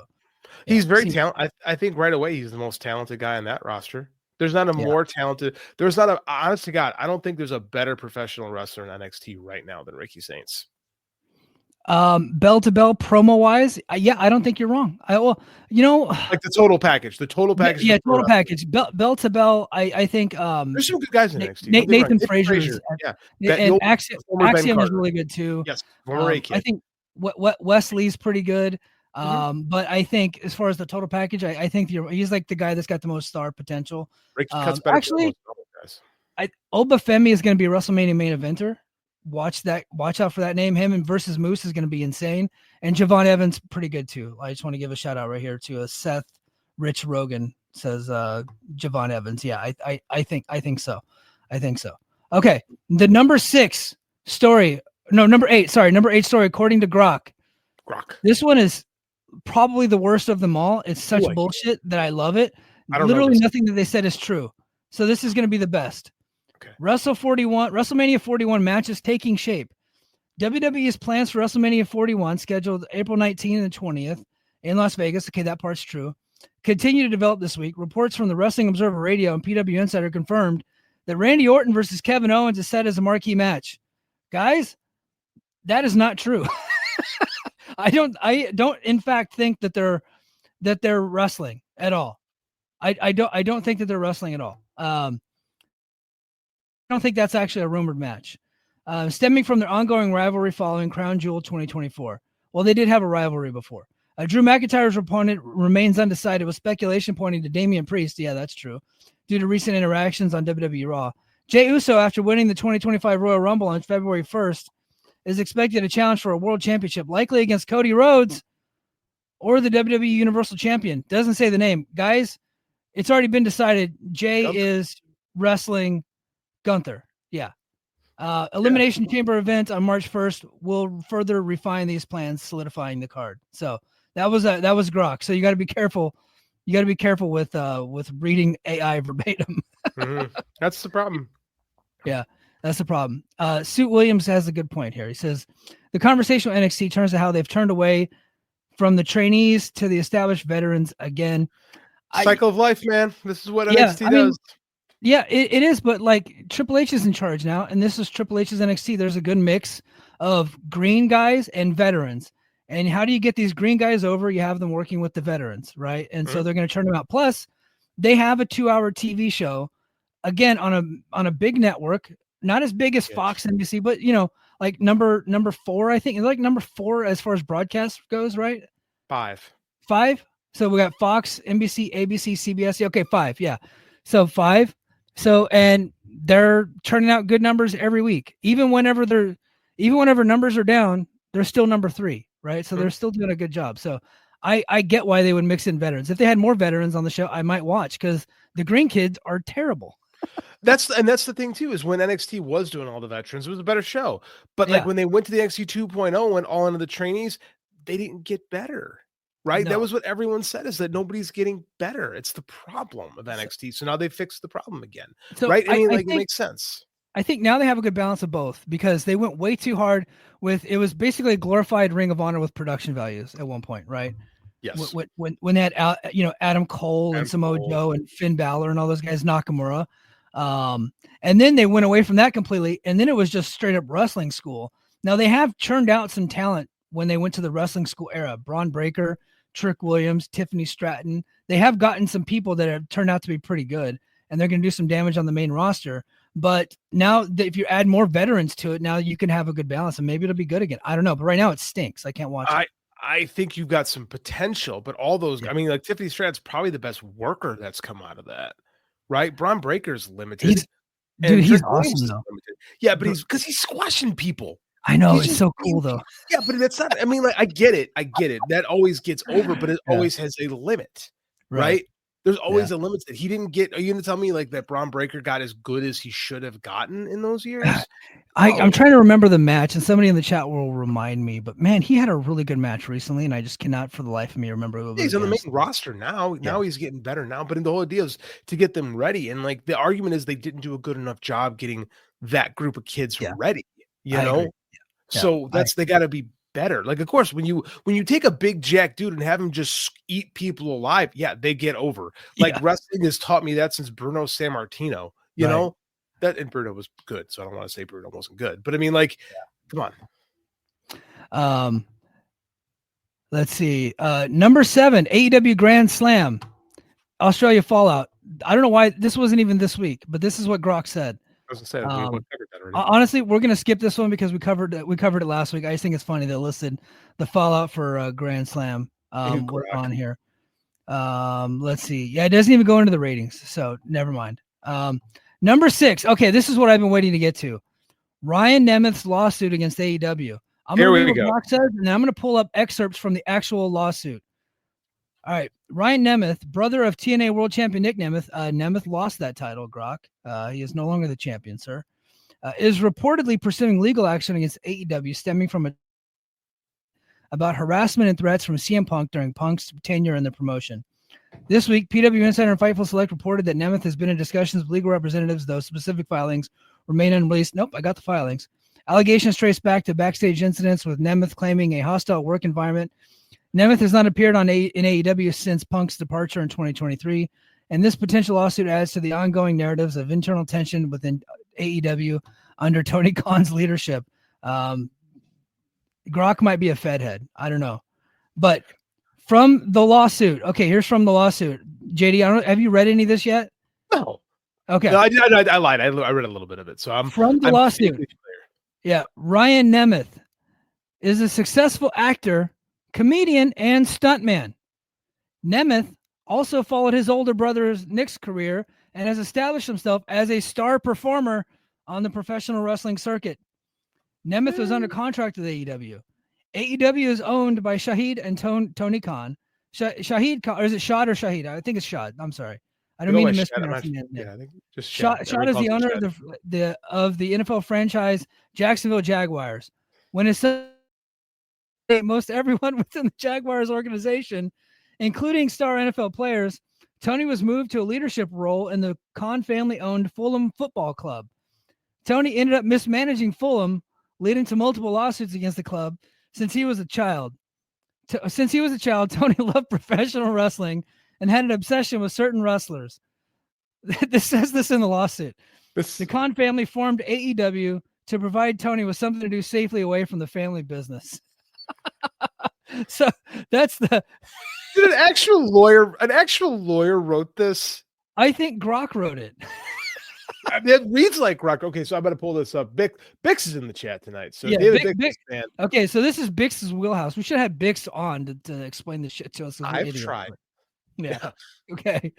Speaker 4: He's very talented. I think right away he's the most talented guy on that roster. There's not a more talented. There's not a. Honest to God, I don't think there's a better professional wrestler in NXT right now than Ricky Saints.
Speaker 1: Bell to bell promo wise, I don't think you're wrong.
Speaker 4: Like the total package. Total
Speaker 1: package. Bell to bell. I think
Speaker 4: there's some good guys in NXT.
Speaker 1: Nathan Frazier. And Axiom is really good too.
Speaker 4: Yes,
Speaker 1: I think what Wesley's pretty good. But I think as far as the total package, I think he's like the guy that's got the most star potential.
Speaker 4: Ricky cuts better
Speaker 1: actually, Obafemi is going to be a WrestleMania main eventer. Watch out for that name. Him and versus Moose is going to be insane. And Javon Evans, pretty good too. I just want to give a shout out right here to Seth Rich Rogan says Javon Evans. Yeah, I think so. Okay. The number 8 story, according to Grok. This one is probably the worst of them all. It's such bullshit that I love it. Literally nothing that they said is true. So this is going to be the best. Okay. WrestleMania 41 matches taking shape. WWE's plans for WrestleMania 41, scheduled April 19th and 20th in Las Vegas. Okay, that part's true. Continue to develop this week. Reports from the Wrestling Observer Radio and PW Insider confirmed that Randy Orton versus Kevin Owens is set as a marquee match. Guys, That is not true. I don't in fact think that they're wrestling at all. I don't think that they're wrestling at all. I don't think that's actually a rumored match. Stemming from their ongoing rivalry following Crown Jewel 2024. Well, they did have a rivalry before. Drew McIntyre's opponent remains undecided, with speculation pointing to Damian Priest. Yeah, that's true. Due to recent interactions on WWE Raw. Jey Uso, after winning the 2025 Royal Rumble on February 1st, is expected to challenge for a world championship, likely against Cody Rhodes or the WWE Universal Champion. Doesn't say the name. Guys, it's already been decided. Jey is wrestling Gunther. Yeah. Elimination Chamber event on March 1st will further refine these plans, solidifying the card. So that was Grok. So you got to be careful. You got to be careful with reading AI verbatim.
Speaker 4: That's the problem.
Speaker 1: Yeah, that's the problem. Suit Williams has a good point here. He says the conversation with NXT turns to how they've turned away from the trainees to the established veterans again.
Speaker 4: Cycle of life, man. This is what NXT does.
Speaker 1: Yeah, it is, but like Triple H is in charge now, and this is Triple H's NXT. There's a good mix of green guys and veterans. And how do you get these green guys over? You have them working with the veterans, right? And so they're going to turn them out. Plus, they have a 2-hour TV show, again, on a big network, not as big as Fox and NBC, but like number 4, I think. It's like number 4 as far as broadcast goes, right?
Speaker 4: 5.
Speaker 1: So we got Fox, NBC, ABC, CBS. Okay, 5. Yeah. So 5. So, and they're turning out good numbers every week. Even whenever numbers are down, they're still number 3, right? So they're still doing a good job. So I get why they would mix in veterans. If they had more veterans on the show, I might watch, because the green kids are terrible.
Speaker 4: That's the thing too, is when NXT was doing all the veterans, it was a better show. But like when they went to the NXT 2.0, went all into the trainees, they didn't get better. Right. No. That was what everyone said, is that nobody's getting better. It's the problem of NXT. So now they fixed the problem again. So right. I mean, it makes sense.
Speaker 1: I think now they have a good balance of both, because they went way too hard with, it was basically a glorified Ring of Honor with production values at one point. Right.
Speaker 4: Yes.
Speaker 1: When they had, Adam Cole and Samoa Joe and Finn Balor and all those guys, Nakamura. And then they went away from that completely. And then it was just straight up wrestling school. Now they have churned out some talent when they went to the wrestling school era. Braun Breaker, Trick Williams, Tiffany Stratton. They have gotten some people that have turned out to be pretty good, and they're going to do some damage on the main roster. But now if you add more veterans to it, now you can have a good balance, and maybe it'll be good again. I don't know, but right now it stinks. I can't watch it.
Speaker 4: I think you've got some potential, but all those, I mean, like Tiffany Stratton's probably the best worker that's come out of that, right? Braun Breaker's limited.
Speaker 1: He's awesome though.
Speaker 4: Yeah, but because he's squashing people.
Speaker 1: I know, it's so cool though.
Speaker 4: Yeah, but that's not, I mean, like, I get it. That always gets over, but it always has a limit, right? There's always a limit that he didn't get. Are you going to tell me like that Braun Breaker got as good as he should have gotten in those years?
Speaker 1: I'm trying to remember the match, and somebody in the chat will remind me, but man, he had a really good match recently, and I just cannot for the life of me remember who it was.
Speaker 4: He's on the main roster now. Now he's getting better now, but the whole idea is to get them ready. And like the argument is they didn't do a good enough job getting that group of kids ready, you know? So they got to be better. Like, of course, when you take a big jack dude and have him just eat people alive, they get over. Like wrestling has taught me that since Bruno Sammartino, you know, that, and Bruno was good. So I don't want to say Bruno wasn't good, but I mean, like, come
Speaker 1: on. Let's see. Number 7, AEW Grand Slam, Australia Fallout. I don't know why this wasn't even this week, but this is what Grok said.
Speaker 4: I was gonna say, we covered that already.
Speaker 1: Honestly, we're gonna skip this one because we covered it last week. I just think it's funny they listed the Fallout for Grand Slam on here. Let's see. Yeah, it doesn't even go into the ratings, so never mind. Number 6. Okay, this is what I've been waiting to get to. Ryan Nemeth's lawsuit against AEW. I'm gonna read what Grok says, and then I'm gonna pull up excerpts from the actual lawsuit. All right, Ryan Nemeth, brother of TNA World Champion Nick Nemeth. Nemeth lost that title, Grok. He is no longer the champion, sir. Is reportedly pursuing legal action against AEW stemming from about harassment and threats from CM Punk during Punk's tenure in the promotion. This week, PW Insider and Fightful Select reported that Nemeth has been in discussions with legal representatives, though specific filings remain unreleased. Nope, I got the filings. Allegations trace back to backstage incidents with Nemeth claiming a hostile work environment. Nemeth has not appeared in AEW since Punk's departure in 2023, and this potential lawsuit adds to the ongoing narratives of internal tension within AEW under Tony Khan's leadership. Grok might be a Fed head. I don't know. But from the lawsuit. Okay, here's from the lawsuit. JD, have you read any of this yet?
Speaker 4: No.
Speaker 1: Okay.
Speaker 4: No, I lied. I read a little bit of it. So I'm
Speaker 1: from the lawsuit. Yeah. Ryan Nemeth is a successful actor, comedian, and stuntman. Nemeth also followed his older brother Nick's career and has established himself as a star performer on the professional wrestling circuit. Nemeth was under contract with AEW. AEW is owned by Shahid and Tony Khan. Shahid Khan, or is it Shad or Shahid? I think it's Shad. I'm sorry. I don't mean to mispronounce his name.
Speaker 4: Yeah, I think just
Speaker 1: Shad is the owner of the NFL franchise Jacksonville Jaguars. When it's most everyone within the Jaguars organization, including star NFL players, Tony was moved to a leadership role in the Khan family-owned Fulham Football Club. Tony ended up mismanaging Fulham, leading to multiple lawsuits against the club since he was a child. Tony loved professional wrestling and had an obsession with certain wrestlers. This says this in the lawsuit. The Khan family formed AEW to provide Tony with something to do safely away from the family business. So that's the...
Speaker 4: Did an actual lawyer wrote this?
Speaker 1: I think Grok wrote it.
Speaker 4: It reads like Grok. Okay, so I'm going to pull this up. Bix is in the chat tonight. So
Speaker 1: yeah,
Speaker 4: David Bix fan.
Speaker 1: Okay, so this is Bix's wheelhouse. We should have Bix on to explain this shit to us.
Speaker 4: I've tried.
Speaker 1: Yeah. Okay.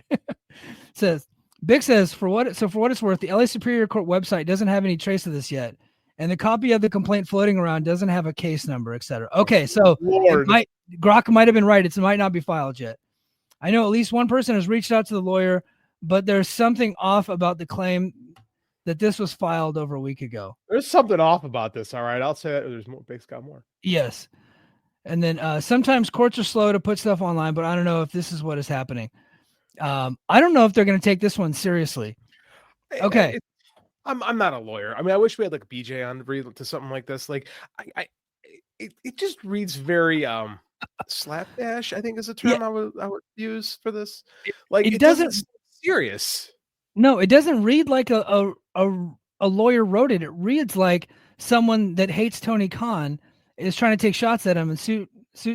Speaker 1: Bix says, for what it's worth, the LA Superior Court website doesn't have any trace of this yet, and the copy of the complaint floating around doesn't have a case number, etc. Okay, so Grok might have been right. It might not be filed yet. I know at least one person has reached out to the lawyer, but there's something off about the claim that this was filed over a week ago.
Speaker 4: There's something off about this. All right, I'll say that there's more. Big's got more.
Speaker 1: Yes. And then sometimes courts are slow to put stuff online, but I don't know if this is what is happening. I don't know if they're going to take this one seriously. Okay.
Speaker 4: I'm not a lawyer. I mean, I wish we had like BJ on to read to something like this. Like it just reads very slapdash, I think is a term I would use for this. Like it doesn't serious.
Speaker 1: No, it doesn't read like a lawyer wrote it. It reads like someone that hates Tony Khan is trying to take shots at him. And Suit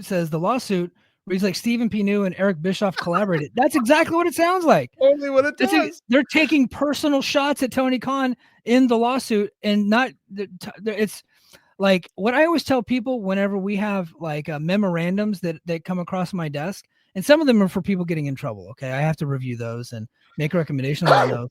Speaker 1: says the lawsuit reads like Stephen P. New and Eric Bischoff collaborated. That's exactly what it sounds like.
Speaker 4: Only what it does.
Speaker 1: They're taking personal shots at Tony Khan in the lawsuit, and not. It's like what I always tell people whenever we have like memorandums that come across my desk, and some of them are for people getting in trouble. Okay, I have to review those and make recommendations on those.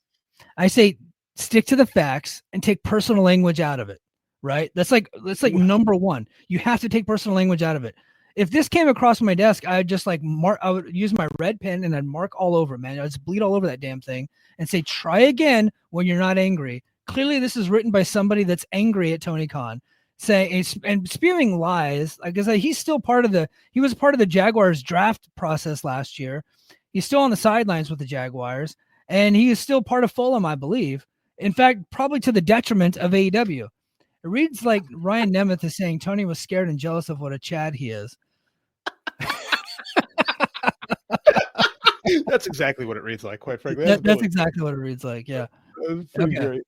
Speaker 1: I say stick to the facts and take personal language out of it. Right? That's like number one. You have to take personal language out of it. If this came across my desk, I'd just like mark. I would use my red pen and I'd mark all over, man. I'd just bleed all over that damn thing and say, try again when you're not angry. Clearly, this is written by somebody that's angry at Tony Khan, saying and spewing lies. Like I said, he was part of the Jaguars draft process last year. He's still on the sidelines with the Jaguars, and he is still part of Fulham, I believe. In fact, probably to the detriment of AEW. It reads like Ryan Nemeth is saying Tony was scared and jealous of what a Chad he is.
Speaker 4: That's exactly what it reads like, quite frankly.
Speaker 1: That's exactly what it reads like, yeah.
Speaker 4: Pretty great.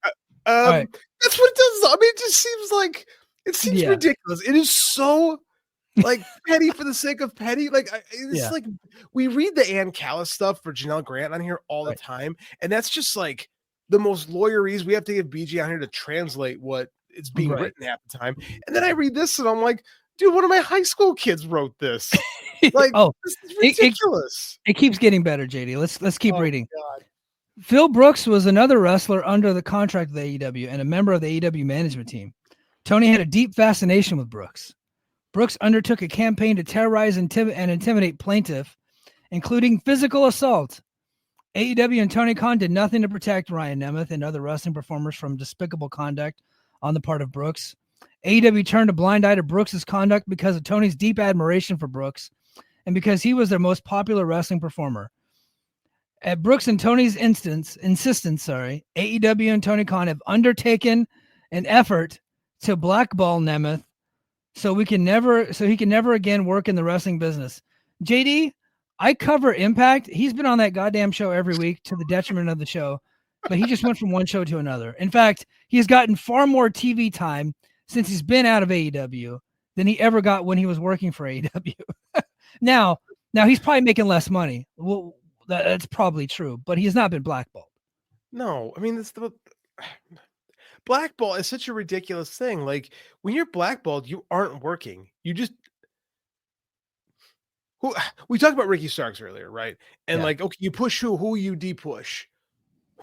Speaker 4: Right. That's what it does. I mean, it seems ridiculous. It is so like petty for the sake of petty. Like it's like we read the Ann Callis stuff for Janelle Grant on here all the time, and that's just like the most lawyerese. We have to give BG on here to translate what it's being written at the time. And then I read this and I'm like, dude, one of my high school kids wrote this. Like, this is ridiculous.
Speaker 1: It keeps getting better, JD. Let's keep reading. God. Phil Brooks was another wrestler under the contract of the AEW and a member of the AEW management team. Tony had a deep fascination with Brooks. Brooks undertook a campaign to terrorize and intimidate plaintiff, including physical assault. AEW and Tony Khan did nothing to protect Ryan Nemeth and other wrestling performers from despicable conduct on the part of Brooks. AEW turned a blind eye to Brooks' conduct because of Tony's deep admiration for Brooks and because he was their most popular wrestling performer. At Brooks and Tony's insistence, AEW and Tony Khan have undertaken an effort to blackball Nemeth so he can never again work in the wrestling business. JD, I cover Impact. He's been on that goddamn show every week to the detriment of the show. But he just went from one show to another. In fact, he has gotten far more TV time since he's been out of AEW than he ever got when he was working for AEW. Now he's probably making less money. Well, that's probably true, but he's not been blackballed.
Speaker 4: No, I mean, blackball is such a ridiculous thing. Like, when you're blackballed, you aren't working. You just we talked about Ricky Starks earlier, right? And
Speaker 1: Yeah.
Speaker 4: like, okay, you push who you de-push.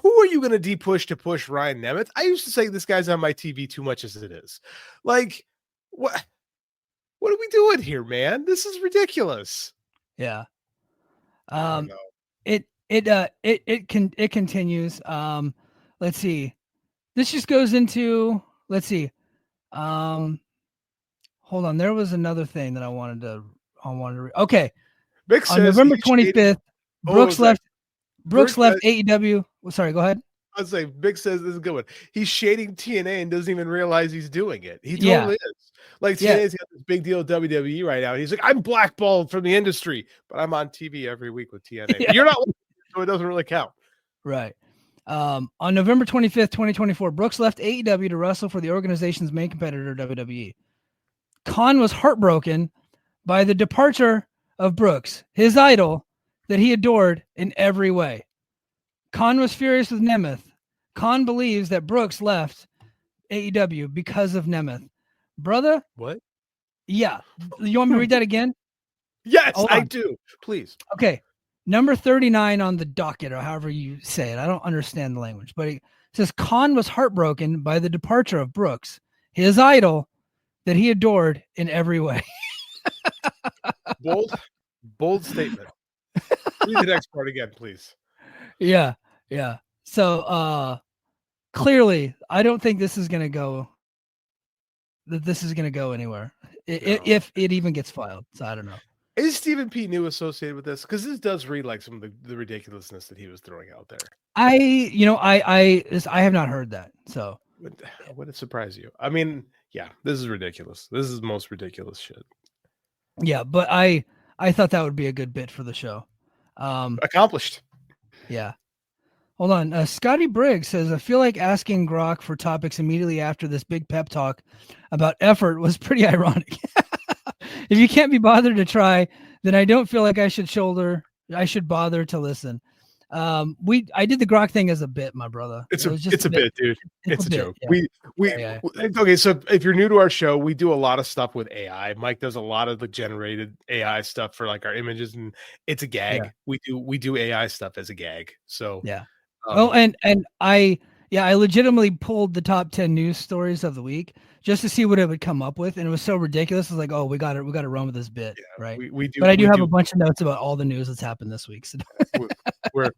Speaker 4: Who are you going to de-push to push Ryan Nemeth? I used to say this guy's on my TV too much as it is. Like, what are we doing here, man? This is ridiculous.
Speaker 1: Yeah.
Speaker 4: I don't know.
Speaker 1: It continues. Let's see. This just goes into, let's see. Hold on. There was another thing that I wanted to read. Okay.
Speaker 4: Mick
Speaker 1: On
Speaker 4: says
Speaker 1: November 25th, Brooks left
Speaker 4: says,
Speaker 1: AEW. Sorry, go ahead.
Speaker 4: I'd say Mick says this is a good one. He's shading TNA and doesn't even realize he's doing it. He totally is. Like, TNA's got this big deal with WWE right now. He's like, I'm blackballed from the industry, but I'm on TV every week with TNA.
Speaker 1: Yeah.
Speaker 4: You're not, so it doesn't really count.
Speaker 1: Right. On November 25th, 2024, Brooks left AEW to wrestle for the organization's main competitor, WWE. Khan was heartbroken by the departure of Brooks, his idol that he adored in every way. Khan was furious with Nemeth. Khan believes that Brooks left AEW because of Nemeth. Brother?
Speaker 4: What?
Speaker 1: Yeah. You want me to read that again?
Speaker 4: Yes, I do. Please.
Speaker 1: Okay. Number 39 on the docket, or however you say it. I don't understand the language, but it says Khan was heartbroken by the departure of Brooks, his idol that he adored in every way.
Speaker 4: Bold statement. Read the next part again, please.
Speaker 1: Yeah. So clearly, I don't think this is going to go. That this is going to go anywhere, if it even gets filed. So I don't know.
Speaker 4: Is Stephen P. New associated with this? Because this does read like some of the ridiculousness that he was throwing out there.
Speaker 1: I have not heard that. So
Speaker 4: would it surprise you? I mean, yeah, this is ridiculous. This is the most ridiculous shit.
Speaker 1: Yeah, but I thought that would be a good bit for the show.
Speaker 4: Accomplished.
Speaker 1: Yeah. Hold on. Scotty Briggs says, I feel like asking Grok for topics immediately after this big pep talk about effort was pretty ironic. If you can't be bothered to try, then I don't feel like I should bother to listen. I did the Grok thing as a bit, my brother.
Speaker 4: It's a bit, dude. It's a joke.
Speaker 1: Yeah.
Speaker 4: Okay. So if you're new to our show, we do a lot of stuff with AI. Mike does a lot of the generated AI stuff for like our images, and it's a gag. Yeah. We do AI stuff as a gag. So
Speaker 1: yeah. I legitimately pulled the top 10 news stories of the week just to see what it would come up with, and it was so ridiculous. I was like, "Oh, we got to run with this bit, right?"
Speaker 4: We do,
Speaker 1: but I do have a bunch of notes about all the news that's happened this week. So.
Speaker 4: Look,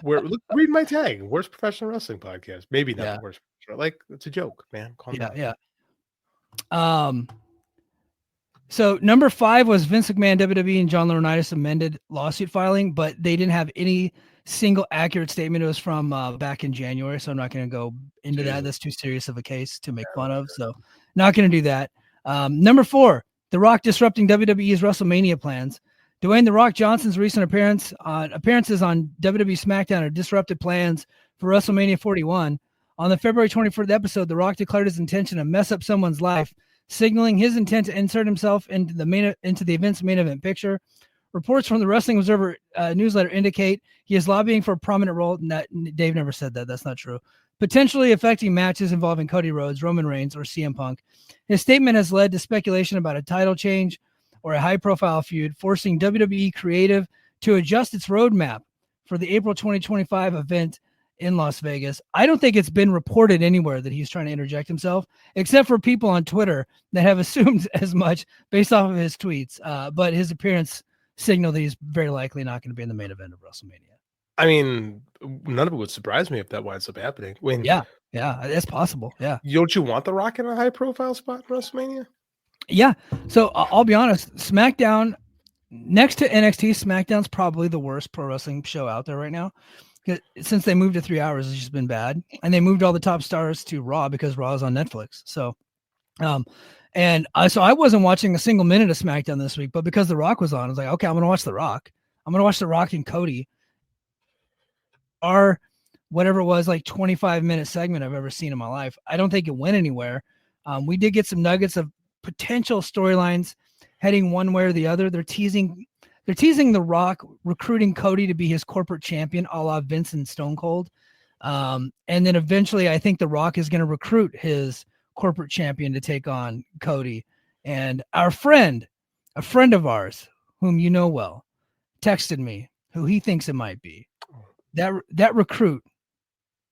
Speaker 4: read my tag. Worst professional wrestling podcast. Maybe not the worst. Like, it's a joke, man. Calm down.
Speaker 1: Yeah. So number 5 was Vince McMahon, WWE, and John Laurinaitis amended lawsuit filing, but they didn't have any single accurate statement. It was from back in January, so I'm not going to go into that. That's too serious of a case to make fun of, so not going to do that. Number 4, The Rock disrupting WWE's WrestleMania plans. Dwayne "The Rock" Johnson's recent appearances on WWE SmackDown are disrupted plans for WrestleMania 41. On the February 24th episode, The Rock declared his intention to mess up someone's life, signaling his intent to insert himself into the event's main event picture. Reports from the Wrestling Observer newsletter indicate he is lobbying for a prominent role. Dave never said that. That's not true. Potentially affecting matches involving Cody Rhodes, Roman Reigns, or CM Punk. His statement has led to speculation about a title change or a high-profile feud, forcing WWE Creative to adjust its roadmap for the April 2025 event in Las Vegas. I don't think it's been reported anywhere that he's trying to interject himself, except for people on Twitter that have assumed as much based off of his tweets. But his appearance signaled that he's very likely not going to be in the main event of WrestleMania.
Speaker 4: I mean, none of it would surprise me if that winds up happening.
Speaker 1: Yeah, that's possible. Yeah.
Speaker 4: Don't you want The Rock in a high-profile spot in WrestleMania?
Speaker 1: Yeah. So I'll be honest, SmackDown, next to NXT, SmackDown's probably the worst pro wrestling show out there right now. Since they moved to 3 hours, it's just been bad. And they moved all the top stars to Raw because Raw is on Netflix. So, so I wasn't watching a single minute of SmackDown this week, but because The Rock was on, I was like, okay, I'm going to watch The Rock. I'm going to watch The Rock and Cody. Our whatever it was, like 25-minute segment I've ever seen in my life. I don't think it went anywhere. We did get some nuggets of potential storylines heading one way or the other. They're teasing The Rock recruiting Cody to be his corporate champion, a la Vince and Stone Cold. And then eventually I think The Rock is going to recruit his corporate champion to take on Cody. And a friend of ours, whom you know well, texted me who he thinks it might be. That recruit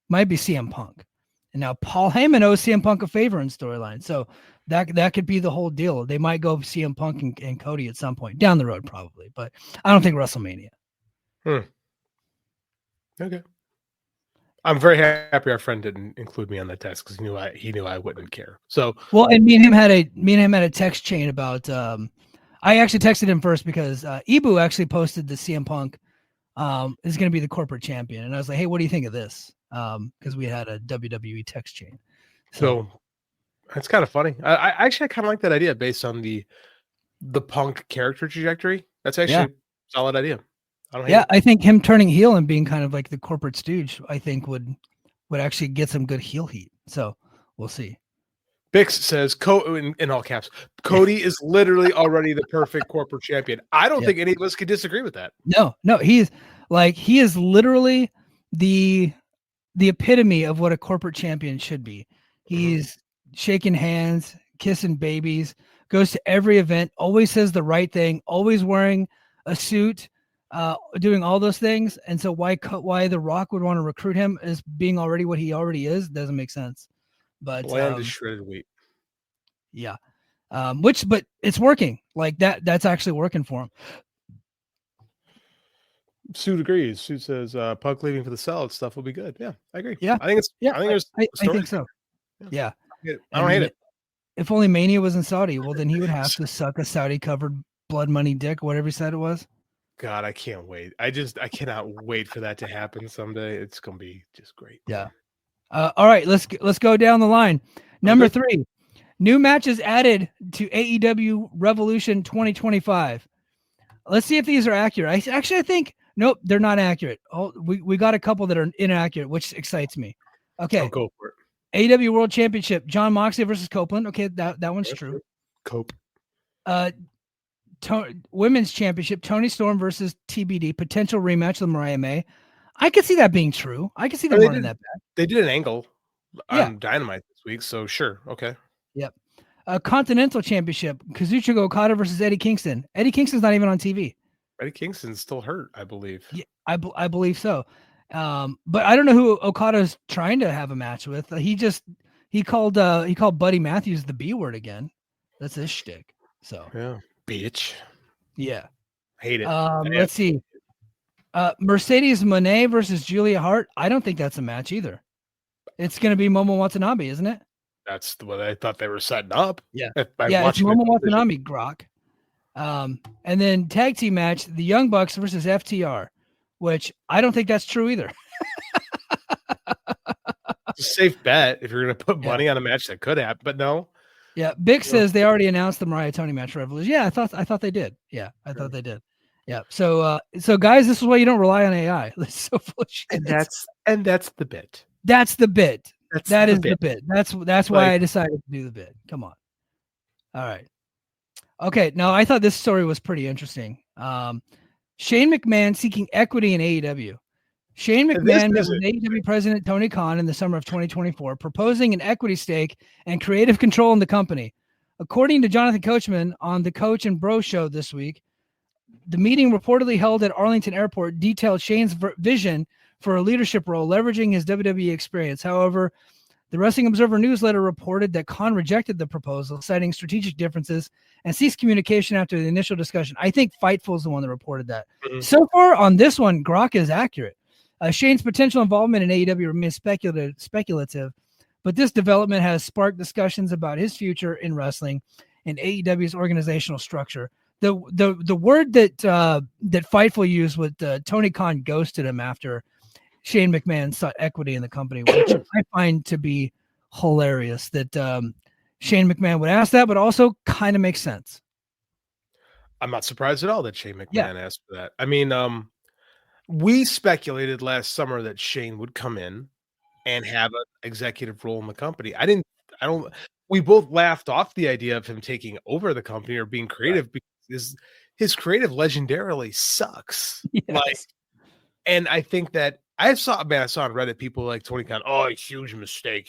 Speaker 1: might be CM Punk. And now Paul Heyman owes CM Punk a favor in storyline. So that could be the whole deal. They might go CM Punk and Cody at some point down the road, probably, but I don't think WrestleMania.
Speaker 4: Okay. I'm very happy our friend didn't include me on that text because he knew I wouldn't care. So
Speaker 1: well, and me and him had a text chain about. I actually texted him first because Ibu actually posted the CM Punk is going to be the corporate champion, and I was like, hey, what do you think of this? Because we had a WWE text chain.
Speaker 4: So it's kind of funny. I actually kind of like that idea based on the Punk character trajectory. That's actually a solid idea.
Speaker 1: I think him turning heel and being kind of like the corporate stooge, I think would actually get some good heel heat. So we'll see.
Speaker 4: Bix says, in all caps, Cody is literally already the perfect corporate champion. I don't think any of us could disagree with that.
Speaker 1: No, he is literally the epitome of what a corporate champion should be. He's shaking hands, kissing babies, goes to every event, always says the right thing, always wearing a suit, doing all those things. And so why The Rock would want to recruit him as being already what he already is doesn't make sense. But
Speaker 4: bland is shredded wheat.
Speaker 1: Yeah. But it's working. Like that's actually working for him.
Speaker 4: Suit agrees. Suit says Punk leaving for the salad stuff will be good. Yeah, I agree.
Speaker 1: Yeah.
Speaker 4: I think I
Speaker 1: think so. Yeah.
Speaker 4: I don't hate it.
Speaker 1: If only Mania was in Saudi, well then he would have to suck a Saudi covered blood money dick, whatever he said it was.
Speaker 4: God, I can't wait. I cannot wait for that to happen someday. It's gonna be just great.
Speaker 1: Yeah. All right, let's go down the line. Number 3, new matches added to AEW Revolution 2025. Let's see if these are accurate. I think nope, they're not accurate. Oh, we got a couple that are inaccurate, which excites me. Okay,
Speaker 4: I'll go for it.
Speaker 1: AEW World Championship: Jon Moxley versus Copeland. Okay, that one's true.
Speaker 4: Cope.
Speaker 1: Women's Championship: Toni Storm versus TBD. Potential rematch with Mariah May. I could see that being true. I could see them running that back.
Speaker 4: They did an angle on Dynamite this week, so sure. Okay.
Speaker 1: Yep. Continental Championship: Kazuchika Okada versus Eddie Kingston. Eddie Kingston's not even on TV.
Speaker 4: Eddie Kingston's still hurt, I believe.
Speaker 1: Yeah, I believe so. But I don't know who Okada's trying to have a match with. He called Buddy Matthews the B word again. That's his shtick. So
Speaker 4: yeah, bitch.
Speaker 1: Yeah,
Speaker 4: hate it.
Speaker 1: Let's see. Mercedes Moné versus Julia Hart. I don't think that's a match either. It's going to be Momo Watanabe, isn't it?
Speaker 4: That's what I thought they were setting up.
Speaker 1: Yeah, it's Momo Watanabe, Grok. And then tag team match: the Young Bucks versus FTR, which I don't think that's true either.
Speaker 4: It's a safe bet if you're going to put money on a match that could happen, but no.
Speaker 1: Yeah, Big says they already announced the Mariah Tony match for Revolution. Yeah, I thought they did. Yeah, I thought they did. Yeah. So guys, this is why you don't rely on AI. That's so full of shit.
Speaker 4: And that's the bit.
Speaker 1: That's the bit. That is
Speaker 4: the
Speaker 1: bit. That's why I decided to do the bit. Come on. All right. Okay. Now I thought this story was pretty interesting. Shane McMahon seeking equity in AEW. Shane McMahon met with AEW President Tony Khan in the summer of 2024, proposing an equity stake and creative control in the company. According to Jonathan Coachman on the Coach and Bro show this week, the meeting reportedly held at Arlington Airport detailed Shane's vision for a leadership role, leveraging his WWE experience. However, the Wrestling Observer newsletter reported that Khan rejected the proposal, citing strategic differences and ceased communication after the initial discussion. I think Fightful is the one that reported that. Mm-hmm. So far on this one, Grok is accurate. Shane's potential involvement in AEW remains speculative, but this development has sparked discussions about his future in wrestling and AEW's organizational structure. The word that Fightful used with Tony Khan ghosted him after Shane McMahon sought equity in the company, which I find to be hilarious that Shane McMahon would ask that, but also kind of makes sense.
Speaker 4: I'm not surprised at all that Shane McMahon asked for that. I mean, we speculated last summer that Shane would come in and have an executive role in the company. we both laughed off the idea of him taking over the company or being creative because his creative legendarily sucks.
Speaker 1: Yes.
Speaker 4: Like, and I think that I saw on Reddit people like Tony Khan, oh, huge mistake.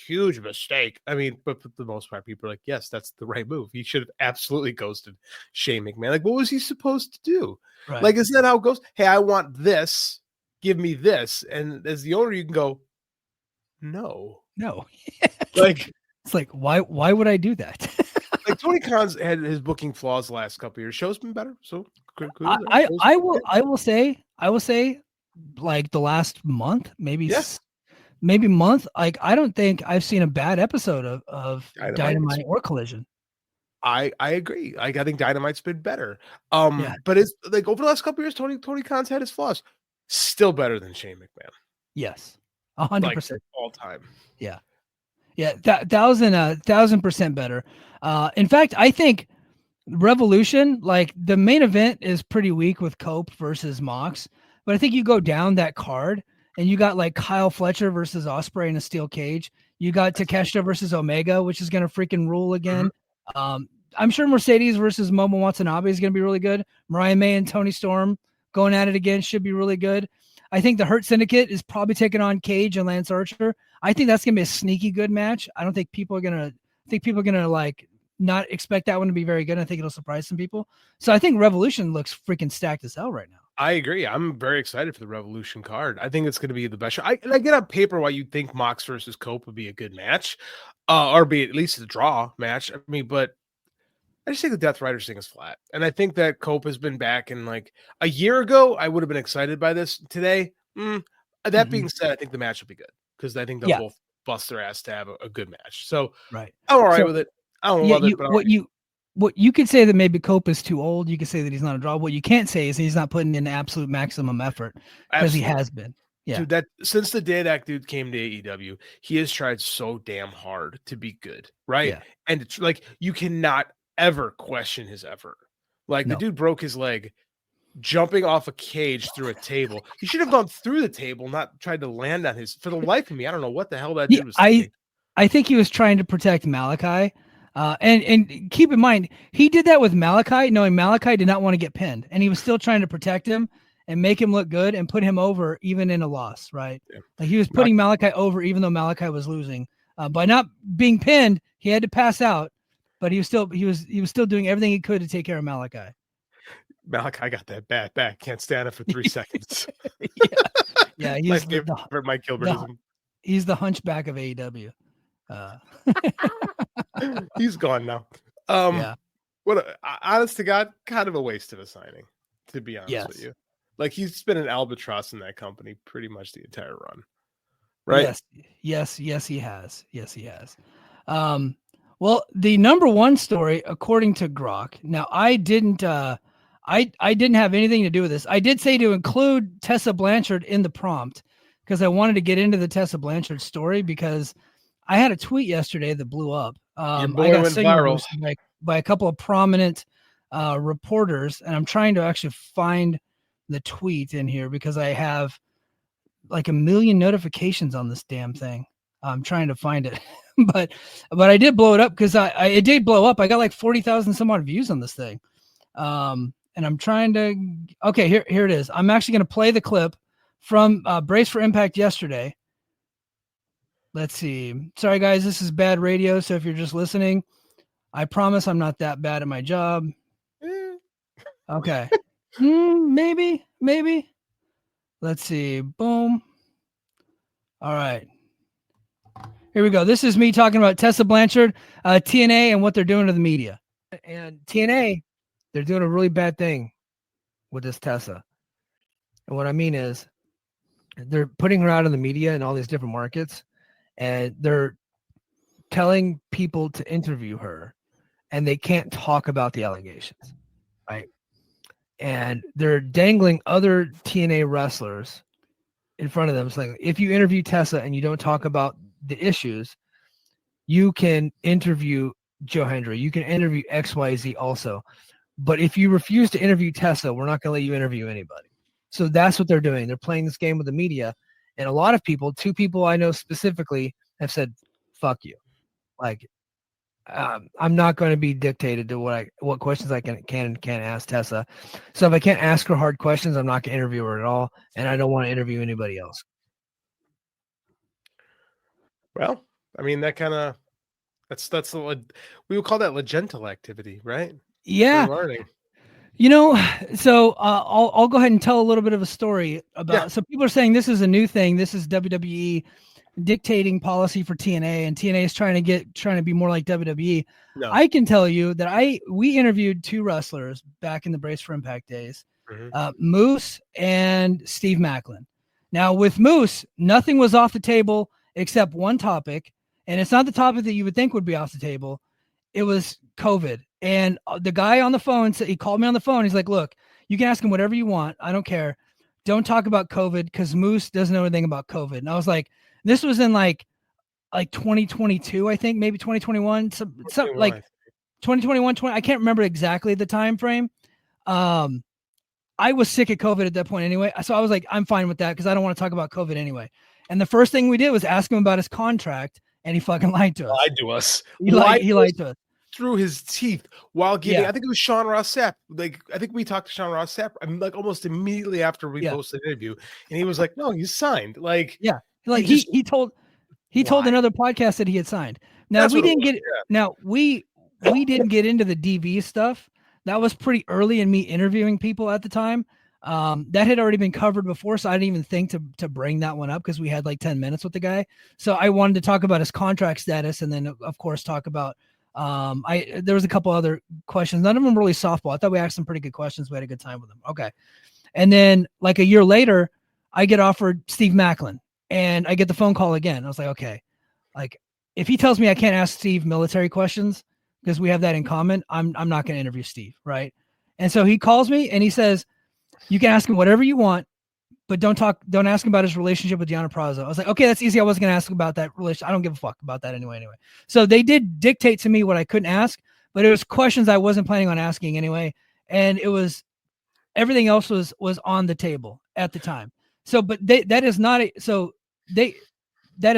Speaker 4: I mean, but for the most part, people are like, yes, that's the right move. He should have absolutely ghosted Shane McMahon. Like, what was he supposed to do?
Speaker 1: Right.
Speaker 4: Like, isn't that how it goes? Hey, I want this. Give me this. And as the owner, you can go, no. Like,
Speaker 1: it's like, why would I do that?
Speaker 4: like Tony Khan's had his booking flaws the last couple of years. Show's been better. So
Speaker 1: I will say, like the last month, maybe month. Like, I don't think I've seen a bad episode of Dynamite or Collision.
Speaker 4: I agree. Like, I think Dynamite's been better. But it's like over the last couple of years, Tony Khan's had his flaws. Still better than Shane McMahon.
Speaker 1: Yes, 100%
Speaker 4: all time.
Speaker 1: Yeah, 1,000% better. In fact, I think Revolution, like the main event, is pretty weak with Cope versus Mox. But I think you go down that card and you got like Kyle Fletcher versus Ospreay in a steel cage. You got Takeshita versus Omega, which is going to freaking rule again. Mm-hmm. I'm sure Mercedes versus Momo Watanabe is going to be really good. Mariah May and Toni Storm going at it again should be really good. I think the Hurt Syndicate is probably taking on Cage and Lance Archer. I think that's going to be a sneaky good match. I don't think people are going to like not expect that one to be very good. I think it'll surprise some people. So I think Revolution looks freaking stacked as hell right now.
Speaker 4: I agree. I'm very excited for the Revolution card. I think it's going to be the best show. I get on paper why you'd think Mox versus Cope would be a good match, or be at least a draw match. I mean, but I just think the Death Riders thing is flat. And I think that Cope has been back, and like a year ago, I would have been excited by this. Today, that being said, I think the match will be good because I think they'll both bust their ass to have a good match. So I'm all right with it. I don't love it, but
Speaker 1: what you could say that maybe Cope is too old. You could say that he's not a draw. What you can't say is he's not putting in absolute maximum effort because he has been. Yeah.
Speaker 4: Dude, that since the day that dude came to AEW, he has tried so damn hard to be good, right?
Speaker 1: Yeah.
Speaker 4: And it's like you cannot ever question his effort. Like the dude broke his leg jumping off a cage through a table. He should have gone through the table, not tried to land on his. For the life of me, I don't know what the hell that dude was thinking.
Speaker 1: I think he was trying to protect Malachi. And keep in mind, he did that with Malachi, knowing Malachi did not want to get pinned, and he was still trying to protect him and make him look good and put him over even in a loss, right? Yeah. Like he was putting Malachi over even though Malachi was losing. By not being pinned, he had to pass out, but he was still doing everything he could to take care of Malachi.
Speaker 4: Malachi got that bad back. Can't stand it for 3 seconds.
Speaker 1: Yeah, he's
Speaker 4: Mike Gilbert.
Speaker 1: He's the hunchback of AEW.
Speaker 4: He's gone now. Honest to God, kind of a waste of a signing, to be honest with you. Like he's been an albatross in that company pretty much the entire run. Right?
Speaker 1: Yes, he has. Well, the number one story, according to Grok. Now, I didn't have anything to do with this. I did say to include Tessa Blanchard in the prompt because I wanted to get into the Tessa Blanchard story because I had a tweet yesterday that blew up. I got signaled by a couple of prominent reporters, and I'm trying to actually find the tweet in here because I have like 1 million notifications on this damn thing. I'm trying to find it, but I did blow it up because it did blow up. I got like 40,000 some odd views on this thing. And I'm trying to, okay, here it is. I'm actually going to play the clip from Brace for Impact yesterday. Let's see. Sorry guys, this is bad radio. So if you're just listening, I promise I'm not that bad at my job. Okay. Maybe. Let's see. Boom. All right. Here we go. This is me talking about Tessa Blanchard, TNA, and what they're doing to the media. And TNA, they're doing a really bad thing with this Tessa. And what I mean is they're putting her out in the media in all these different markets, and they're telling people to interview her, and they can't talk about the allegations, right? And they're dangling other TNA wrestlers in front of them. It's like, if you interview Tessa and you don't talk about the issues, you can interview Joe Hendry. You can interview XYZ also. But if you refuse to interview Tessa, we're not going to let you interview anybody. So that's what they're doing. They're playing this game with the media. And a lot of people, 2 people I know specifically, have said, fuck you. Like, I'm not going to be dictated to what questions I can and can't ask Tessa. So if I can't ask her hard questions, I'm not going to interview her at all, and I don't want to interview anybody else.
Speaker 4: Well, I mean, that kind of that's we would call that legental activity, right?
Speaker 1: Yeah.
Speaker 4: For learning.
Speaker 1: So I'll go ahead and tell a little bit of a story about.
Speaker 4: Yeah.
Speaker 1: So people are saying this is a new thing. This is WWE dictating policy for TNA, and TNA is trying to be more like WWE.
Speaker 4: No.
Speaker 1: I can tell you that we interviewed 2 wrestlers back in the Brace for Impact days, Moose and Steve Macklin. Now with Moose, nothing was off the table except one topic, and it's not the topic that you would think would be off the table. It was COVID. And the guy on the phone said, he called me on the phone. He's like, look, you can ask him whatever you want. I don't care. Don't talk about COVID because Moose doesn't know anything about COVID. And I was like, this was in like 2022, I think, maybe 2021, some like 2021, I can't remember exactly the time frame. I was sick of COVID at that point anyway. So I was like, I'm fine with that because I don't want to talk about COVID anyway. And the first thing we did was ask him about his contract, and he fucking lied to us. He lied to us.
Speaker 4: Through his teeth while giving, I think it was Sean Ross Sapp. Like, I think we talked to Sean Ross Sapp, like almost immediately after we posted the interview, and he was like, "No, you signed." Like,
Speaker 1: like he told another podcast that he had signed. Now we didn't get now we didn't get into the DV stuff. That was pretty early in me interviewing people at the time. That had already been covered before, so I didn't even think to bring that one up because we had like 10 minutes with the guy. So I wanted to talk about his contract status, and then of course talk about. There was a couple other questions, none of them really softball. I thought we asked some pretty good questions. We had a good time with them. Okay. And then like a year later, I get offered Steve Macklin, and I get the phone call again. I was like, okay, like if he tells me I can't ask Steve military questions because we have that in common, I'm not going to interview Steve. Right. And so he calls me and he says, you can ask him whatever you want, but don't ask him about his relationship with Deonna Purrazzo. I was like, okay, that's easy. I wasn't going to ask about that relationship. I don't give a fuck about that anyway. So they did dictate to me what I couldn't ask, but it was questions I wasn't planning on asking anyway. And it was, everything else was on the table at the time. So, but that is not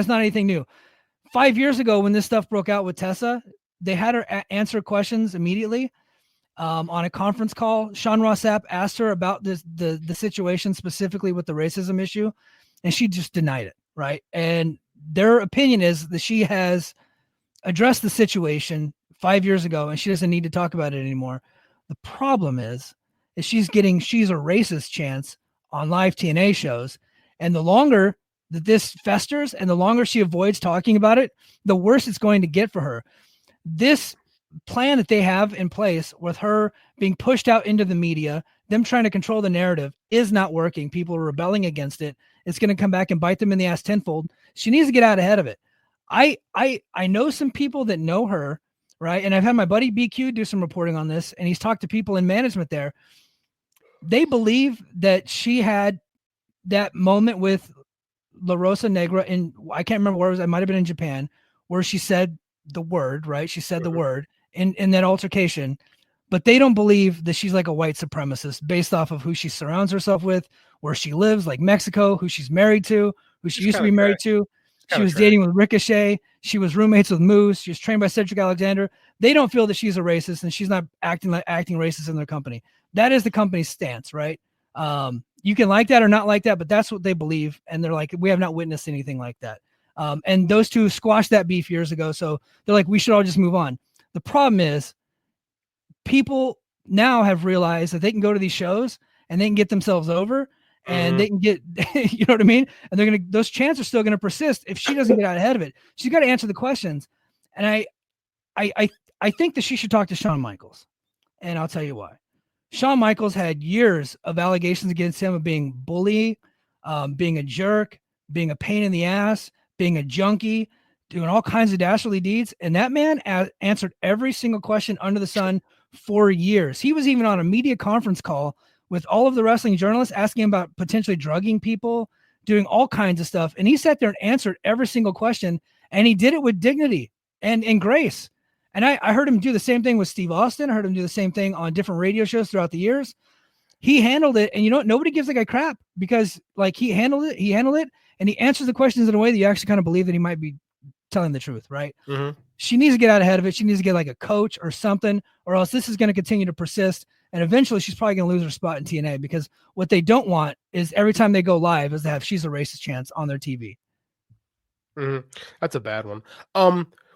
Speaker 1: anything new. 5 years ago, when this stuff broke out with Tessa, they had her answer questions immediately. On a conference call, Sean Ross Sapp asked her about the situation specifically with the racism issue, and she just denied it, right? And their opinion is that she has addressed the situation 5 years ago, and she doesn't need to talk about it anymore. The problem is she's a racist chance on live TNA shows, and the longer that this festers and the longer she avoids talking about it, the worse it's going to get for her. This plan that they have in place with her being pushed out into the media, them trying to control the narrative, is not working. People are rebelling against it. It's going to come back and bite them in the ass tenfold. She needs to get out ahead of it. I know some people that know her, right? And I've had my buddy BQ do some reporting on this, and he's talked to people in management there. They believe that she had that moment with La Rosa Negra in, I can't remember where it was. It might've been in Japan, where she said the word, right? She said the word in that altercation, but they don't believe that she's like a white supremacist based off of who she surrounds herself with, where she lives, like Mexico, who she's married to, who she used to be married to. She was dating with Ricochet. She was roommates with Moose. She was trained by Cedric Alexander. They don't feel that she's a racist, and she's not acting racist in their company. That is the company's stance, right? You can like that or not like that, but that's what they believe. And they're like, we have not witnessed anything like that. And those two squashed that beef years ago. So they're like, we should all just move on. The problem is people now have realized that they can go to these shows and they can get themselves over, and they can get, you know what I mean? And those chances are still going to persist if she doesn't get out ahead of it. She's got to answer the questions. And I think that she should talk to Shawn Michaels, and I'll tell you why. Shawn Michaels had years of allegations against him of being bully, being a jerk, being a pain in the ass, being a junkie, doing all kinds of dastardly deeds. And that man answered every single question under the sun for years. He was even on a media conference call with all of the wrestling journalists asking about potentially drugging people, doing all kinds of stuff. And he sat there and answered every single question, and he did it with dignity and grace. And I heard him do the same thing with Steve Austin. I heard him do the same thing on different radio shows throughout the years. He handled it. And you know what? Nobody gives the guy crap, because like he handled it, and he answers the questions in a way that you actually kind of believe that he might be telling the truth, right? she needs to get out ahead of it. She needs to get like a coach or something, or else this is going to continue to persist. And eventually she's probably going to lose her spot in TNA, because what they don't want is every time they go live is to have She's a Racist chants on their TV.
Speaker 4: Mm-hmm. That's a bad one.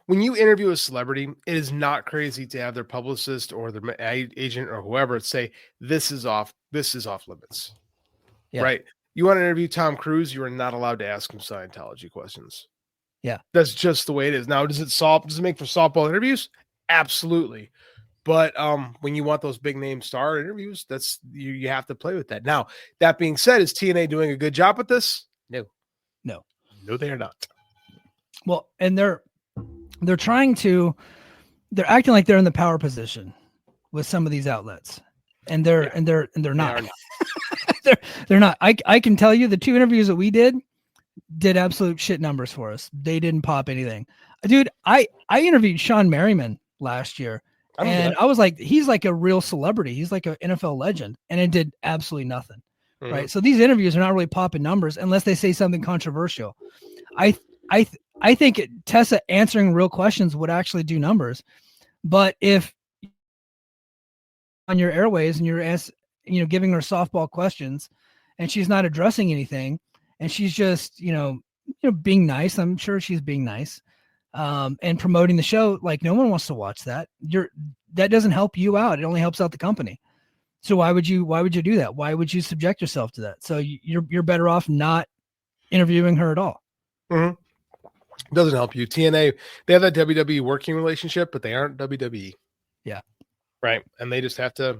Speaker 4: When you interview a celebrity, it is not crazy to have their publicist or their agent or whoever say, this is off limits.
Speaker 1: Yeah.
Speaker 4: Right? You want to interview Tom Cruise, you are not allowed to ask him Scientology questions.
Speaker 1: Yeah.
Speaker 4: That's just the way it is. Now, does it make for softball interviews? Absolutely. But when you want those big name star interviews, that's you have to play with that. Now, that being said, is TNA doing a good job with this? No, they are not.
Speaker 1: Well, and they're acting like they're in the power position with some of these outlets, and they're not. they're not. I can tell you the 2 interviews that we did absolute shit numbers for us. They didn't pop anything, dude. I interviewed Sean Merriman last year. And I was like, he's like a real celebrity. He's like an NFL legend, and it did absolutely nothing. Mm-hmm. Right. So these interviews are not really popping numbers unless they say something controversial. I think Tessa answering real questions would actually do numbers. But if on your airways and you're giving her softball questions and she's not addressing anything and she's just, being nice, I'm sure she's being nice. And promoting the show, like no one wants to watch that. That doesn't help you out. It only helps out the company. So why would you do that? Why would you subject yourself to that? So you're better off not interviewing her at all.
Speaker 4: Mm-hmm. Doesn't help you. TNA, they have that WWE working relationship, but they aren't WWE.
Speaker 1: Yeah.
Speaker 4: Right. And they just have to,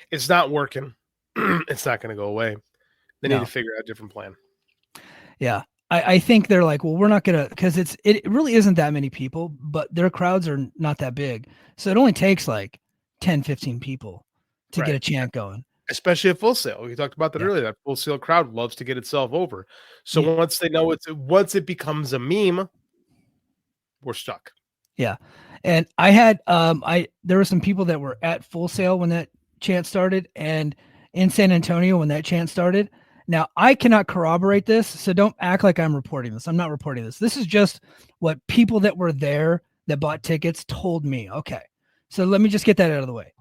Speaker 4: it's not working. It's not going to go away. They need to figure out a different plan.
Speaker 1: Yeah. I think they're like, well, we're not going to, because it really isn't that many people, but their crowds are not that big. So it only takes like 10, 15 people to get a chant going.
Speaker 4: Especially at Full Sail. We talked about that earlier. That Full Sail crowd loves to get itself over. So once they know once it becomes a meme, we're stuck.
Speaker 1: Yeah. And I had, there were some people that were at Full Sail when that chant started, and in San Antonio when that chant started. Now, I cannot corroborate this, so don't act like I'm reporting this. I'm not reporting this. This is just what people that were there that bought tickets told me. Okay, so let me just get that out of the way.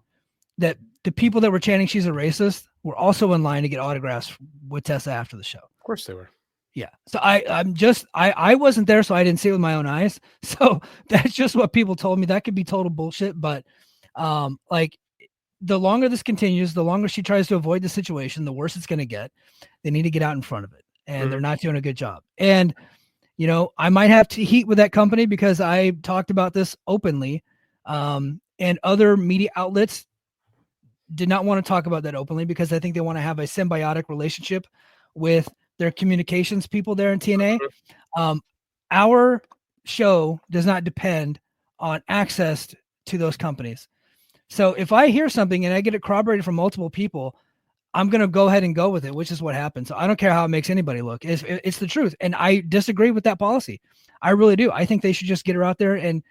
Speaker 1: That the people that were chanting "She's a Racist" were also in line to get autographs with Tessa after the show. Of
Speaker 4: course they were.
Speaker 1: Yeah. So I wasn't there, so I didn't see it with my own eyes. So that's just what people told me. That could be total bullshit, but like the longer this continues, the longer she tries to avoid the situation, the worse it's going to get. They need to get out in front of it, and they're not doing a good job. And, I might have to heat with that company because I talked about this openly, and other media outlets did not want to talk about that openly because I think they want to have a symbiotic relationship with their communications people there in TNA. Our show does not depend on access to those companies. So if I hear something and I get it corroborated from multiple people, I'm going to go ahead and go with it, which is what happened. So I don't care how it makes anybody look. It's the truth. And I disagree with that policy. I really do. I think they should just get her out there and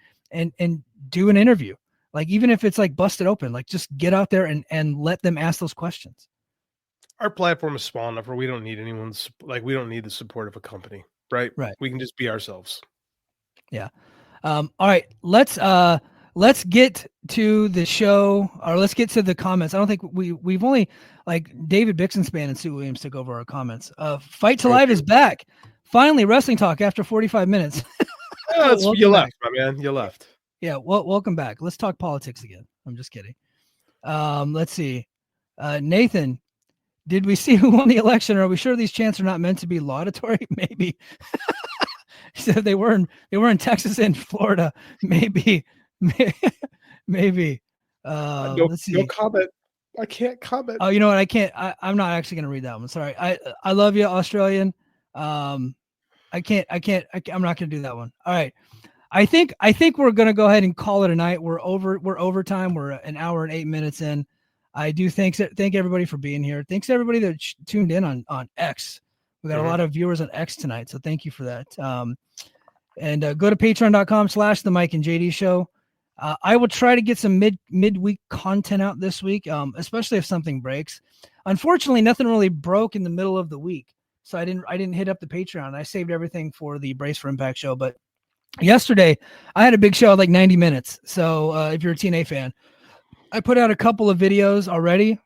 Speaker 1: do an interview. Like, even if it's like busted open, like just get out there and let them ask those questions.
Speaker 4: Our platform is small enough where we don't need we don't need the support of a company, right?
Speaker 1: Right.
Speaker 4: We can just be ourselves.
Speaker 1: Yeah. All right. Let's get to the show, or let's get to the comments. I don't think we've only, like, David Bixenspan and Sue Williams took over our comments. Fight to Live is back. Finally, wrestling talk after 45 minutes.
Speaker 4: You left, my man. You left.
Speaker 1: Yeah. Well, welcome back. Let's talk politics again. I'm just kidding. Let's see. Nathan, did we see who won the election? Are we sure these chants are not meant to be laudatory? Maybe. He said they were in Texas and Florida. Maybe. Let's see.
Speaker 4: No comment. I can't comment.
Speaker 1: Oh, you know what? I can't. I'm not actually going to read that one. Sorry. I love you, Australian. I'm not going to do that one. All right. I think we're going to go ahead and call it a night. We're overtime. We're an hour and 8 minutes in. I do thank everybody for being here. Thanks to everybody that tuned in on X. We got a lot of viewers on X tonight, so thank you for that. And go to patreon.com/the Mike and JD show. I will try to get some midweek content out this week, especially if something breaks. Unfortunately, nothing really broke in the middle of the week, so I didn't hit up the Patreon. I saved everything for the Brace for Impact show, but yesterday I had a big show, like 90 minutes. So if you're a TNA fan, I put out a couple of videos already.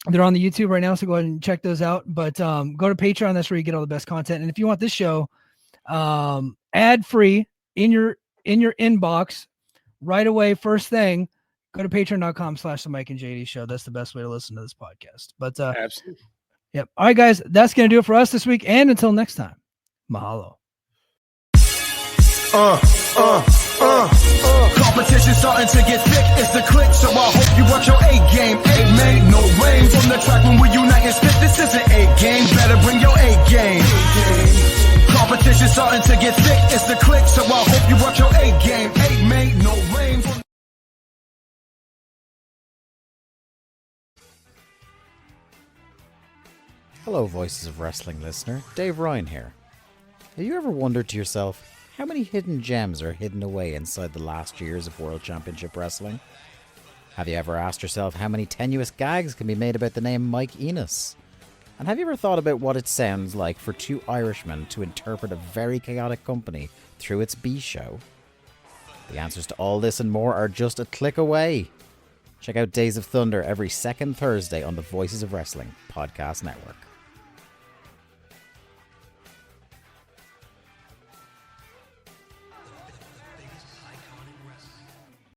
Speaker 1: They're on the YouTube right now, so go ahead and check those out. But go to Patreon. That's where you get all the best content. And if you want this show ad free in your inbox right away, first thing, go to patreon.com/the Mike and JD show. That's the best way to listen to this podcast. But
Speaker 4: Absolutely.
Speaker 1: Yep. All right, guys, that's going to do it for us this week. And until next time, mahalo.
Speaker 3: Competition starting to get thick, it's the click, so I hope you watch your A game. Made no rain from the track when we unite and spit. This is an A game, better bring your A game. Competition starting to get thick, it's the click, so I hope you watch your A game. Made no rain from
Speaker 5: Hello, Voices of Wrestling listener. Dave Ryan here. Have you ever wondered to yourself how many hidden gems are hidden away inside the last years of World Championship Wrestling? Have you ever asked yourself how many tenuous gags can be made about the name Mike Enos? And have you ever thought about what it sounds like for two Irishmen to interpret a very chaotic company through its B show? The answers to all this and more are just a click away. Check out Days of Thunder every second Thursday on the Voices of Wrestling podcast network.